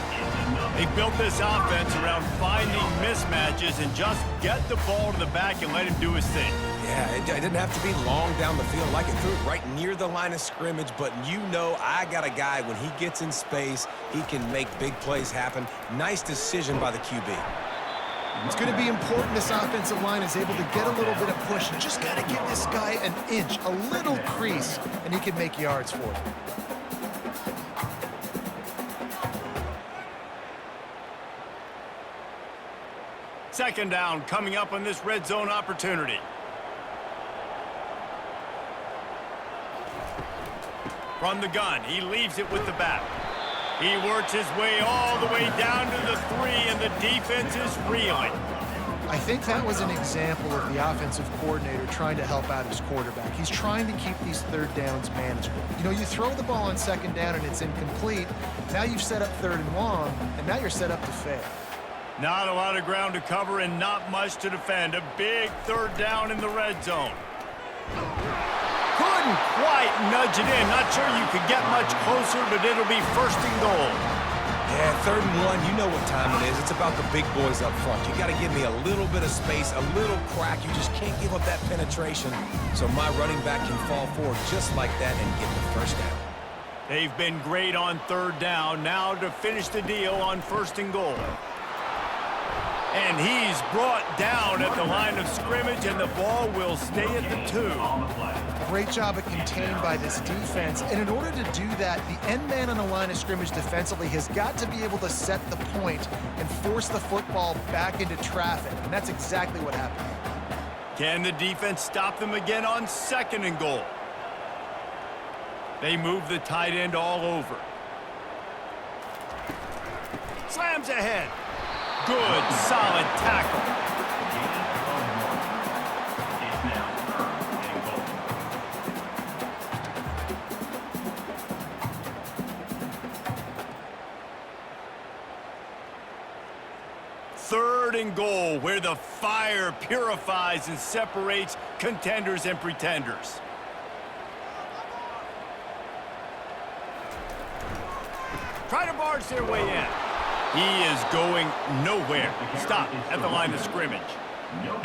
They built this offense around finding mismatches and just get the ball to the back and let him do his thing. Yeah, it didn't have to be long down the field. Like it threw it right near the line of scrimmage, but you know I got a guy, when he gets in space, he can make big plays happen. Nice decision by the QB. It's going to be important this offensive line is able to get a little bit of push. You just got to give this guy an inch, a little crease, and he can make yards for you. Second down coming up on this red zone opportunity. From the gun, he leaves it with the back. He works his way all the way down to the 3, and the defense is reeling. I think that was an example of the offensive coordinator trying to help out his quarterback. He's trying to keep these 3rd downs manageable. You know, you throw the ball on 2nd down and it's incomplete. Now you've set up 3rd and long, and now you're set up to fail. Not a lot of ground to cover and not much to defend. A big 3rd down in the red zone. Couldn't quite nudge it in. Not sure you could get much closer, but it'll be 1st and goal. Yeah, 3rd and 1, you know what time it is. It's about the big boys up front. You got to give me a little bit of space, a little crack. You just can't give up that penetration. So my running back can fall forward just like that and get the 1st down. They've been great on 3rd down. Now to finish the deal on 1st and goal. And he's brought down at the line of scrimmage, and the ball will stay at the 2. Great job of contained by this defense. And in order to do that, the end man on the line of scrimmage defensively has got to be able to set the point and force the football back into traffic. And that's exactly what happened. Can the defense stop them again on 2nd and goal? They move the tight end all over. Slams ahead. Good, solid tackle. It's now 3rd and goal. Third and goal, where the fire purifies and separates contenders and pretenders. Try to barge their way in. He is going nowhere. Stop at the line of scrimmage.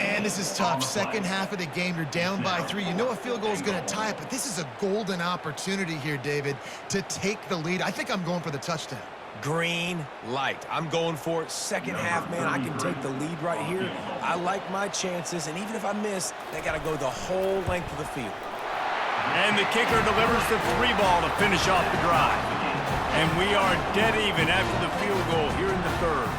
And this is tough. 2nd half of the game, you're down by 3. You know a field goal is going to tie it, but this is a golden opportunity here, David, to take the lead. I think I'm going for the touchdown. Green light. I'm going for it. 2nd half, man, I can take the lead right here. I like my chances, and even if I miss, they got to go the whole length of the field. And the kicker delivers the 3 ball to finish off the drive. And we are dead even after the field goal here in the 3rd.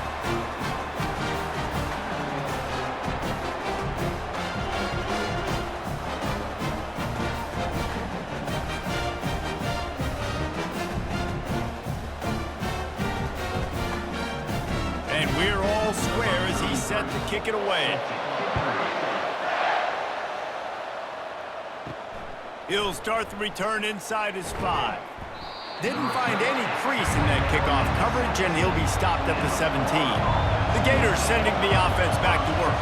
And we're all square as he's set to kick it away. He'll start the return inside his 5. Didn't find any crease in that kickoff coverage, and he'll be stopped at the 17. The Gators sending the offense back to work.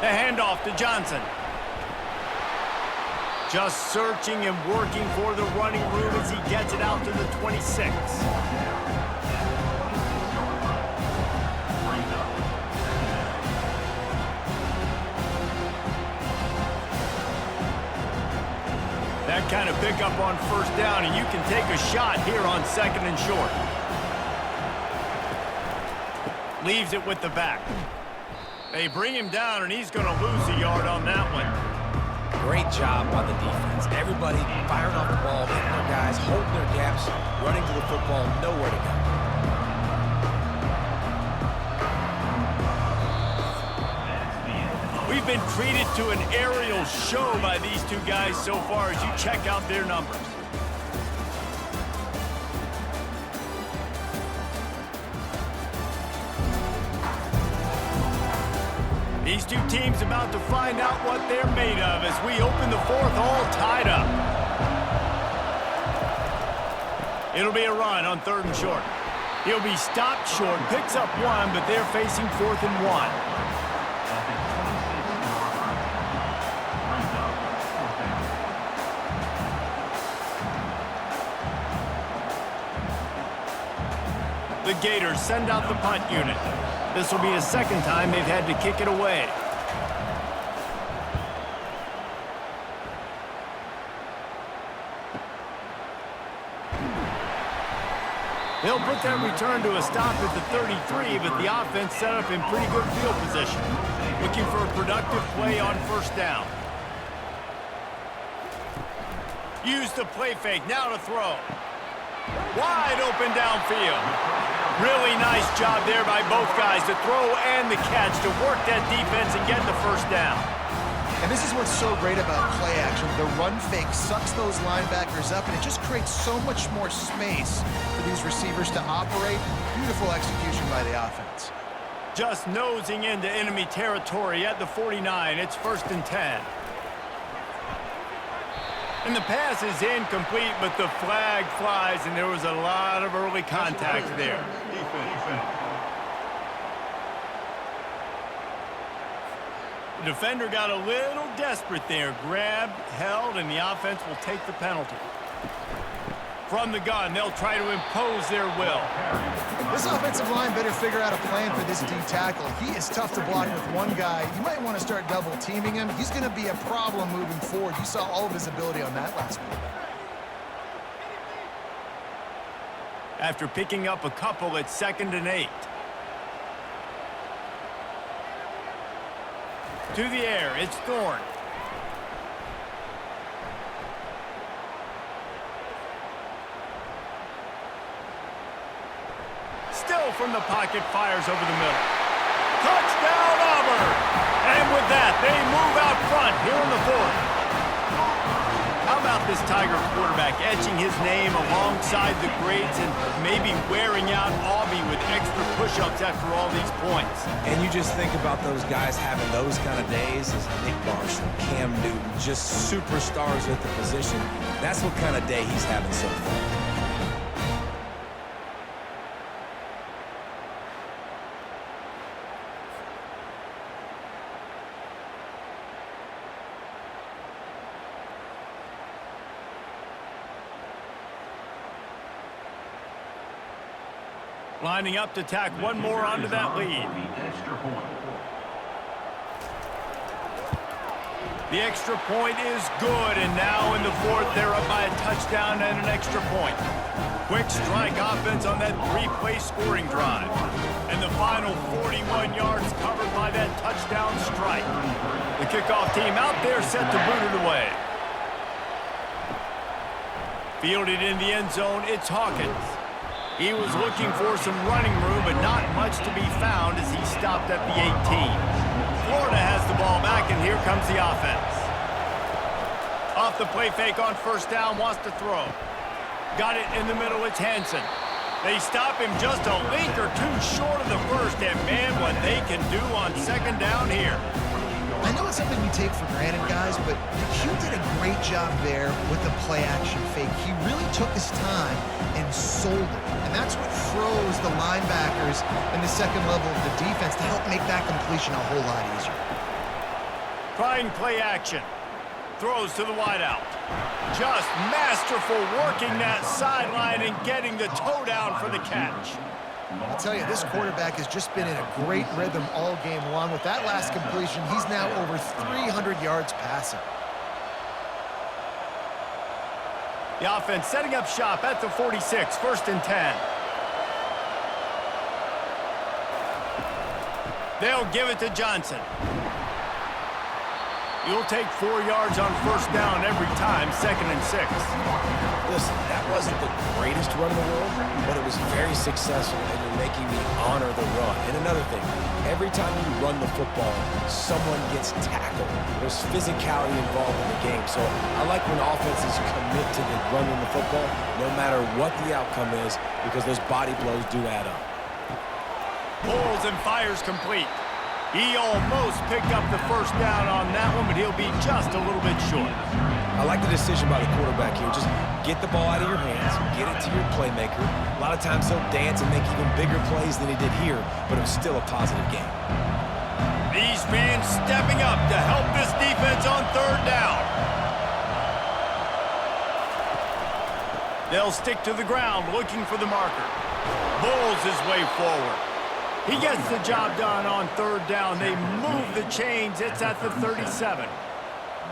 The handoff to Johnson. Just searching and working for the running room as he gets it out to the 26. That kind of pickup on 1st down, and you can take a shot here on 2nd and short. Leaves it with the back. They bring him down, and he's going to lose a yard on that one. Great job by the defense. Everybody firing off the ball, hitting their guys, holding their gaps, running to the football, nowhere to go. We've been treated to an aerial show by these two guys so far as you check out their numbers. These two teams about to find out what they're made of as we open the fourth, all tied up. It'll be a run on 3rd and short. He'll be stopped short, picks up 1, but they're facing 4th and 1. The Gators send out the punt unit. This will be the 2nd time they've had to kick it away. They'll put that return to a stop at the 33, but the offense set up in pretty good field position. Looking for a productive play on 1st down. Use the play fake, now to throw. Wide open downfield. Really nice job there by both guys, the throw and the catch, to work that defense and get the 1st down. And this is what's so great about play action. The run fake sucks those linebackers up, and it just creates so much more space for these receivers to operate. Beautiful execution by the offense. Just nosing into enemy territory at the 49. It's 1st and 10. And the pass is incomplete, but the flag flies, and there was a lot of early contact there. The defender got a little desperate there. Grabbed, held, and the offense will take the penalty. From the gun, they'll try to impose their will. This offensive line better figure out a plan for this D tackle. He is tough to block with one guy. You might want to start double teaming him. He's going to be a problem moving forward. You saw all of his ability on that last play. After picking up a couple, it's 2nd and 8. To the air, it's Thorne. Still from the pocket, fires over the middle. Touchdown, Auburn! And with that, they move out front here in the 4th. How about this Tiger quarterback etching his name alongside the greats and maybe wearing out Aubie with extra push-ups after all these points? And you just think about those guys having those kind of days as Nick Marshall, Cam Newton, just superstars at the position. That's what kind of day he's having so far. Lining up to tack one more onto that lead. The extra point is good, and now in the 4th, they're up by a touchdown and an extra point. Quick strike offense on that 3-play scoring drive. And the final 41 yards covered by that touchdown strike. The kickoff team out there set to boot it away. Fielded in the end zone, it's Hawkins. He was looking for some running room, but not much to be found as he stopped at the 18. Florida has the ball back, and here comes the offense. Off the play fake on 1st down, wants to throw. Got it in the middle, it's Hansen. They stop him just a link or two short of the 1st, and man, what they can do on 2nd down here. I know it's something we take for granted, guys, but Q did a great job there with the play-action fake. He really took his time and sold it. And that's what froze the linebackers in the 2nd level of the defense to help make that completion a whole lot easier. Trying play action. Throws to the wideout. Just masterful working that sideline and getting the toe down for the catch. I'll tell you, this quarterback has just been in a great rhythm all game long. With that last completion, he's now over 300 yards passing. The offense setting up shop at the 46, 1st and 10. They'll give it to Johnson. You'll take 4 yards on first down every time, 2nd and 6. Listen, that wasn't the greatest run in the world, but it was very successful, and you're making me honor the run. And another thing, every time you run the football, someone gets tackled. There's physicality involved in the game. So I like when offenses commit to the running the football, no matter what the outcome is, because those body blows do add up. Pulls and fires complete. He almost picked up the first down on that one, but he'll be just a little bit short. I like the decision by the quarterback here. Just get the ball out of your hands, get it to your playmaker. A lot of times he'll dance and make even bigger plays than he did here, but it was still a positive game. These fans stepping up to help this defense on 3rd down. They'll stick to the ground looking for the marker. Bulls his way forward. He gets the job done on 3rd down. They move the chains. It's at the 37.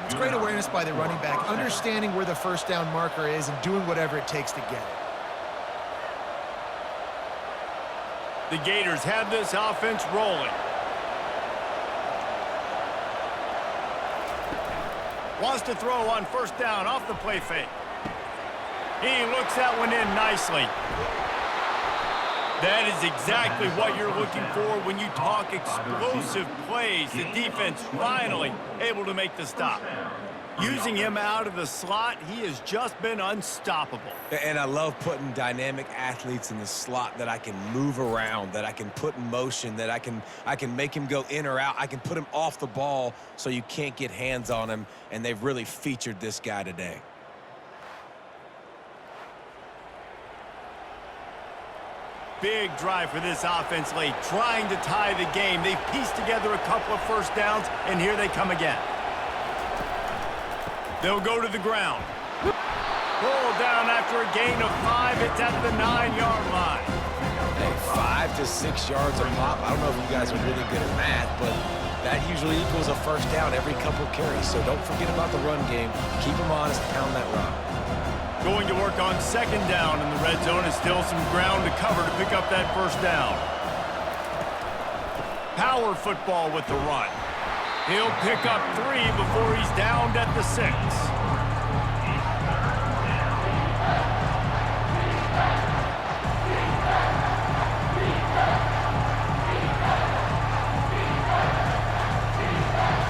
It's great awareness by the running back, understanding where the first down marker is and doing whatever it takes to get it. The Gators have this offense rolling. Wants to throw on first down off the play fake. He looks that one in nicely. That is exactly what you're looking for when you talk explosive plays. The defense finally able to make the stop. Using him out of the slot, he has just been unstoppable. And I love putting dynamic athletes in the slot that I can move around, that I can put in motion, that I can make him go in or out. I can put him off the ball so you can't get hands on him, and they've really featured this guy today. Big drive for this offense late, trying to tie the game. They've pieced together a couple of first downs, and here they come again. They'll go to the ground. Pull down after a gain of 5. It's at the 9-yard line. Hey, 5 to 6 yards a pop. I don't know if you guys are really good at math, but that usually equals a first down every couple carries. So don't forget about the run game. Keep them honest, pound that rock. Going to work on 2nd down in the red zone, and still some ground to cover to pick up that first down. Power football with the run. He'll pick up 3 before he's downed at the 6.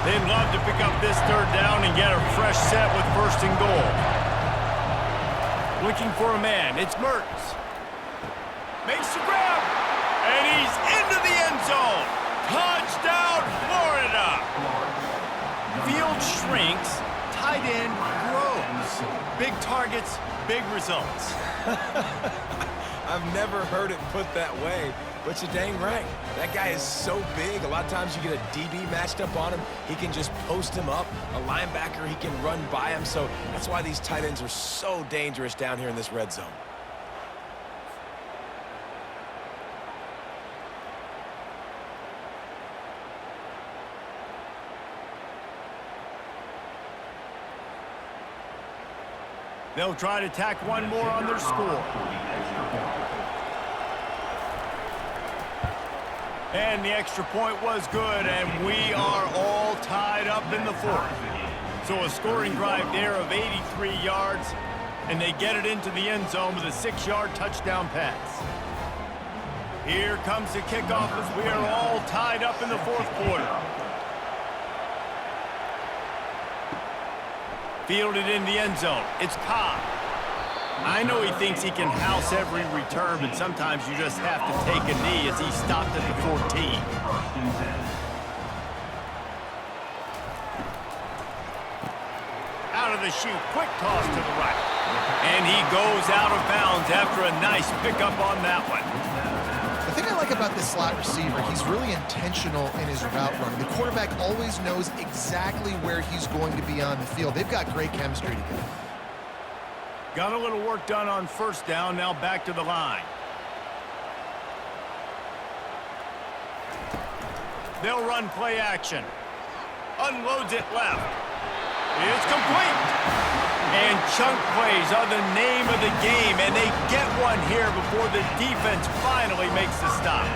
They'd love to pick up this 3rd down and get a fresh set with 1st and goal. Looking for a man. It's Mertens. Makes the grab. And he's into the end zone. Touchdown, Florida. Field shrinks. Tight end grows. Big targets, big results. I've never heard it put that way, but you're dang right. That guy is so big. A lot of times you get a DB matched up on him. He can just post him up. A linebacker, he can run by him. So that's why these tight ends are so dangerous down here in this red zone. They'll try to tack one more on their score. And the extra point was good, and we are all tied up in the 4th. So a scoring drive there of 83 yards, and they get it into the end zone with a 6-yard touchdown pass. Here comes the kickoff as we are all tied up in the 4th quarter. Fielded in the end zone. It's Cobb. I know he thinks he can house every return, but sometimes you just have to take a knee as he stopped at the 14. Out of the chute, quick toss to the right. And he goes out of bounds after a nice pickup on that one. The thing I like about this slot receiver, he's really intentional in his route run. The quarterback always knows exactly where he's going to be on the field. They've got great chemistry together. Got a little work done on 1st down, now back to the line. They'll run play action. Unloads it left. It's complete. And chunk plays are the name of the game, and they get one here before the defense finally makes the stop.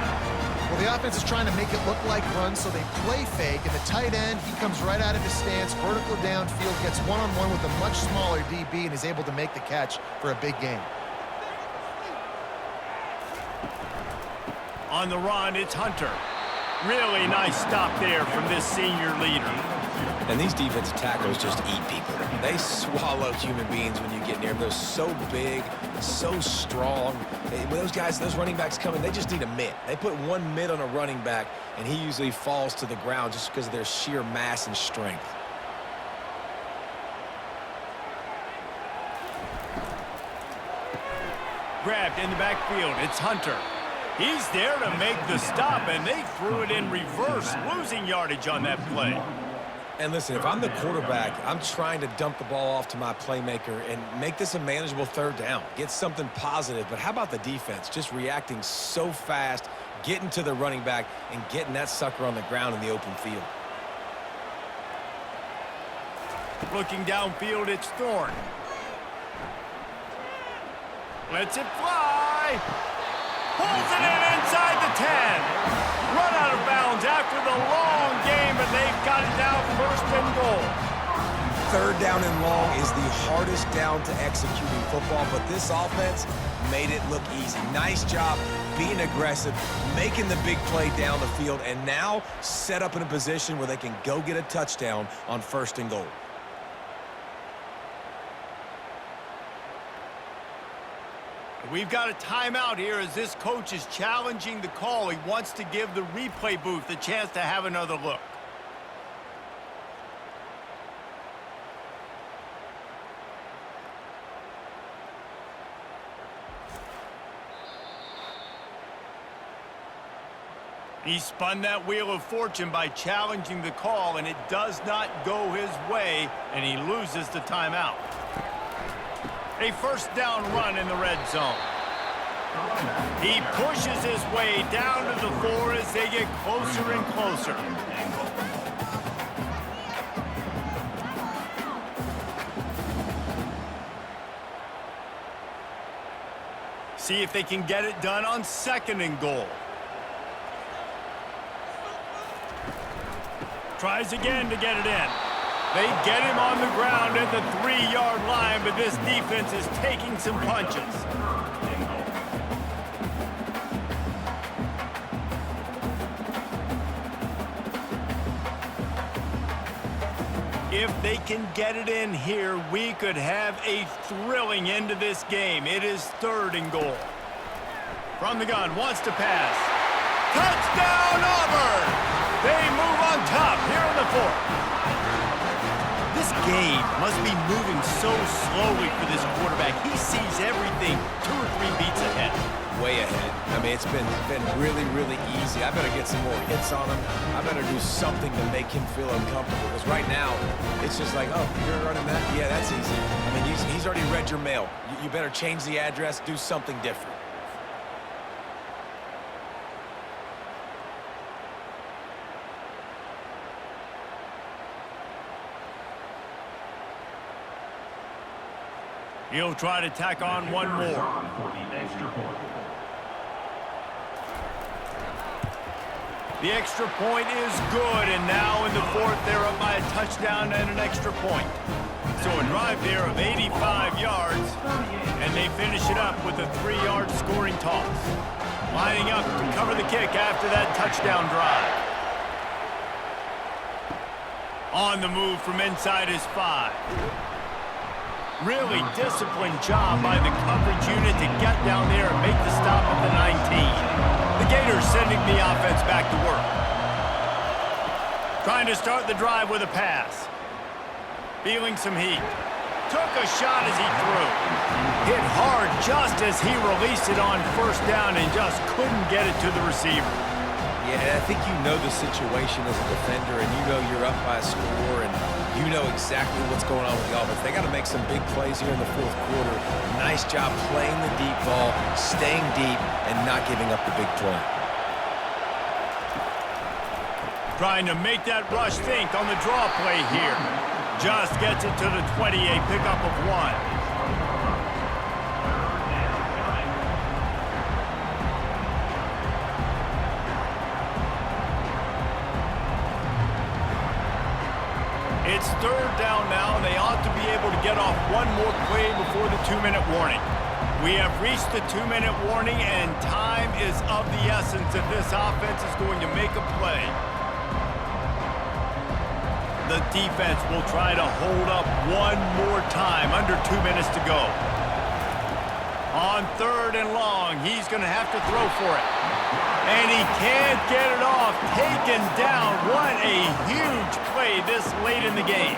Well, the offense is trying to make it look like runs, so they play fake, and the tight end, he comes right out of his stance, vertical downfield, gets one-on-one with a much smaller DB, and is able to make the catch for a big gain. On the run, it's Hunter. Really nice stop there from this senior leader. And these defensive tackles just eat people. They swallow human beings when you get near them. They're so big, so strong. When those guys, those running backs come in, they just need a mitt. They put one mitt on a running back, and he usually falls to the ground just because of their sheer mass and strength. Grabbed in the backfield, it's Hunter. He's there to make the stop, and they threw it in reverse, losing yardage on that play. And listen, if I'm the quarterback, I'm trying to dump the ball off to my playmaker and make this a manageable third down. Get something positive. But how about the defense? Just reacting so fast, getting to the running back, and getting that sucker on the ground in the open field. Looking downfield, it's Thorne. Lets it fly. Pulls it in inside the 10. Run out of bounds after the long game, and they've got it down first and goal. Third down and long is the hardest down to execute in football, but this offense made it look easy. Nice job being aggressive, making the big play down the field, and now set up in a position where they can go get a touchdown on first and goal. We've got a timeout here as this coach is challenging the call. He wants to give the replay booth a chance to have another look. He spun that wheel of fortune by challenging the call, and it does not go his way, and he loses the timeout. A first down run in the red zone. He pushes his way down to the 4 as they get closer and closer. See if they can get it done on second and goal. Tries again to get it in. They get him on the ground at the 3-yard line, but this defense is taking some punches. If they can get it in here, we could have a thrilling end to this game. It is third and goal. From the gun, wants to pass. Touchdown, Auburn! They move on top here in the 4th. This game must be moving so slowly for this quarterback. He sees everything 2 or 3 beats ahead. Way ahead. I mean, it's been really, really easy. I better get some more hits on him. I better do something to make him feel uncomfortable. Because right now, it's just like, oh, you're running that? Yeah, that's easy. I mean, he's already read your mail. You better change the address, do something different. He'll try to tack on one more. The extra point is good, and now in the 4th, they're up by a touchdown and an extra point. So a drive there of 85 yards, and they finish it up with a 3-yard scoring toss. Lining up to cover the kick after that touchdown drive. On the move from inside his 5. Really disciplined job by the coverage unit to get down there and make the stop at the 19. The Gators sending the offense back to work. Trying to start the drive with a pass. Feeling some heat. Took a shot as he threw. Hit hard just as he released it on first down and just couldn't get it to the receiver. Yeah, I think you know the situation as a defender, and you know you're up by a score, and you know exactly what's going on with the offense. They got to make some big plays here in the 4th quarter. Nice job playing the deep ball, staying deep, and not giving up the big play. Trying to make that rush think on the draw play here. Just gets it to the 20, a pickup of 1. It's third down now, and they ought to be able to get off one more play before the 2-minute warning. We have reached the 2-minute warning, and time is of the essence if this offense is going to make a play. The defense will try to hold up one more time, under 2 minutes to go. On third and long, he's going to have to throw for it. And he can't get it off. Taken down. What a huge play this late in the game.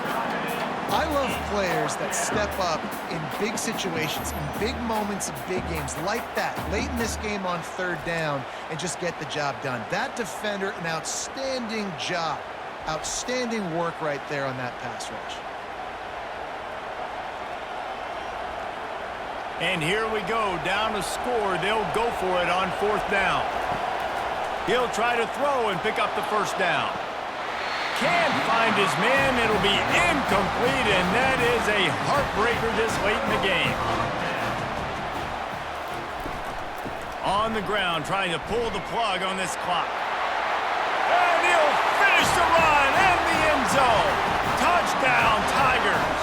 I love players that step up in big situations, in big moments of big games like that, late in this game on third down, and just get the job done. That defender, an outstanding job. Outstanding work right there on that pass rush. And here we go, down to score. They'll go for it on fourth down. He'll try to throw and pick up the first down. Can't find his man. It'll be incomplete, and that is a heartbreaker this late in the game. On the ground, trying to pull the plug on this clock. And he'll finish the run and the end zone. Touchdown, Tigers.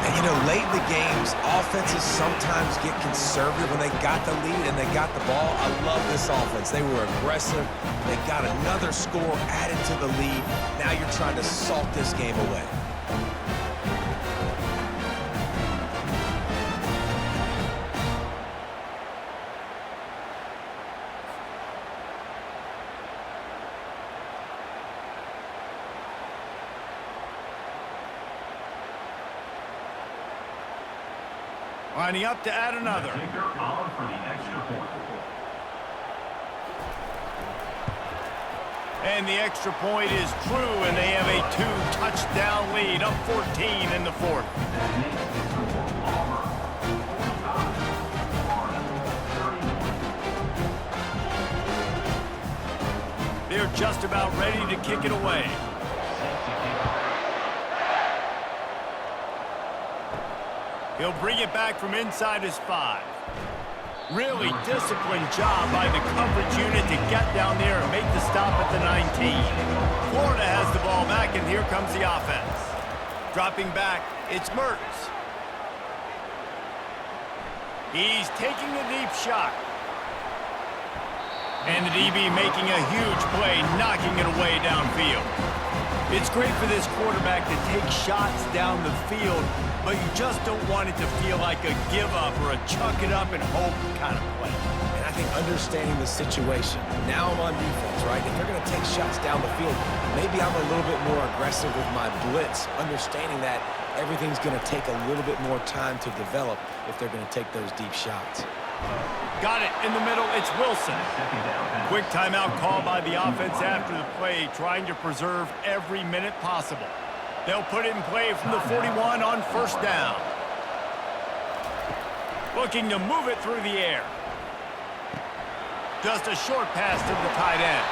And, you know, late in the games, offenses sometimes get conservative when they got the lead and they got the ball. I love this offense. They were aggressive. They got another score added to the lead. Now you're trying to salt this game away. Lining up to add another. On for the extra point. And the extra point is true, and they have a 2-touchdown lead, up 14 in the fourth. They're just about ready to kick it away. He'll bring it back from inside his 5. Really disciplined job by the coverage unit to get down there and make the stop at the 19. Florida has the ball back, and here comes the offense. Dropping back, it's Mertz. He's taking a deep shot. And the DB making a huge play, knocking it away downfield. It's great for this quarterback to take shots down the field, but you just don't want it to feel like a give-up or a chuck it up and hope kind of play. And I think understanding the situation, now I'm on defense, right? If they're going to take shots down the field, maybe I'm a little bit more aggressive with my blitz, understanding that everything's going to take a little bit more time to develop if they're going to take those deep shots. Got it in the middle, it's Wilson. Quick timeout call by the offense after the play, trying to preserve every minute possible. They'll put it in play from the 41 on first down. Looking to move it through the air. Just a short pass to the tight end.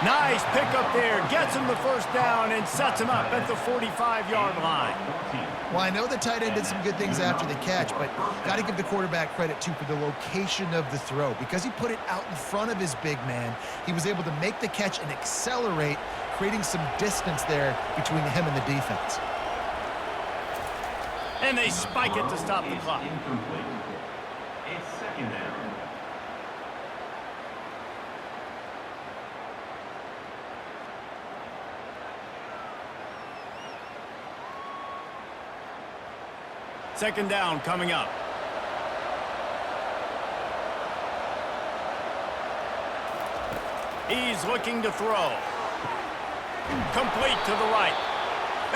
Nice pickup there, gets him the first down and sets him up at the 45-yard line. Well, I know the tight end did some good things after the catch, but got to give the quarterback credit, too, for the location of the throw. Because he put it out in front of his big man, he was able to make the catch and accelerate, creating some distance there between him and the defense. And they spike it to stop the clock. It's second down. Second down coming up. He's looking to throw. Complete to the right.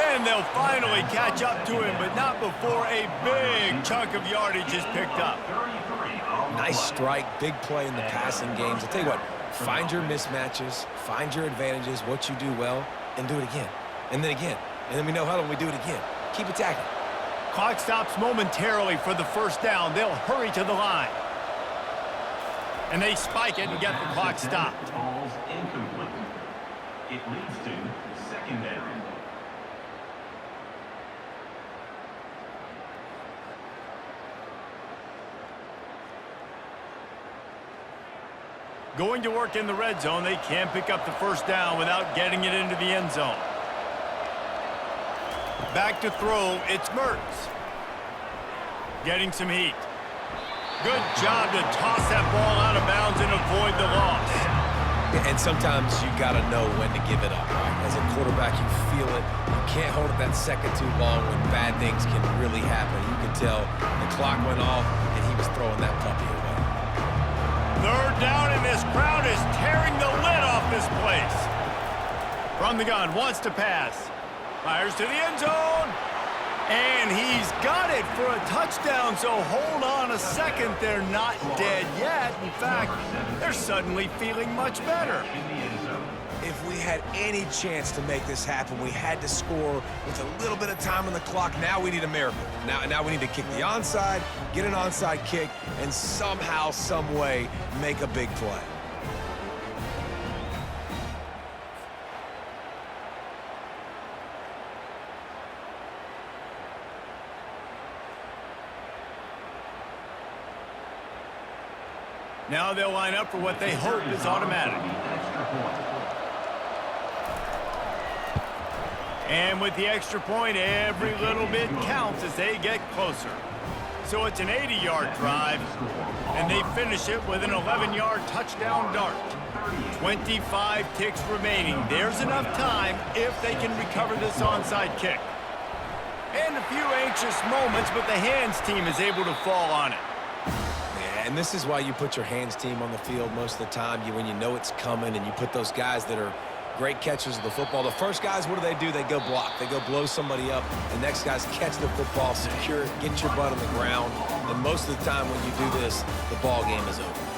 And they'll finally catch up to him, but not before a big chunk of yardage is picked up. Nice strike, big play in the passing games. I'll tell you what, find your mismatches, find your advantages, what you do well, and do it again. And then again. And then we know how when we do it again. Keep attacking. Clock stops momentarily for the first down. They'll hurry to the line. And they spike it and get the clock stopped. Ball's incomplete. It leads to second down. Going to work in the red zone. They can't pick up the first down without getting it into the end zone. Back to throw, it's Mertz. Getting some heat. Good job to toss that ball out of bounds and avoid the loss. And sometimes you got to know when to give it up, right? As a quarterback, you feel it. You can't hold it that second too long when bad things can really happen. You can tell the clock went off, and he was throwing that puppy away. Third down, and this crowd is tearing the lid off this place. From the gun, wants to pass. Fires to the end zone. And he's got it for a touchdown, so hold on a second. They're not dead yet. In fact, they're suddenly feeling much better. If we had any chance to make this happen, we had to score with a little bit of time on the clock. Now we need a miracle. Now we need to kick the onside, get an onside kick, and somehow, some way, make a big play. Now they'll line up for what they hope is automatic. And with the extra point, every little bit counts as they get closer. So it's an 80-yard drive, and they finish it with an 11-yard touchdown dart. 25 ticks remaining. There's enough time if they can recover this onside kick. And a few anxious moments, but the hands team is able to fall on it. And this is why you put your hands team on the field most of the time. When you know it's coming, and you put those guys that are great catchers of the football. The first guys, what do? They go block. They go blow somebody up. The next guys catch the football, secure it, get your butt on the ground. And most of the time when you do this, the ball game is over.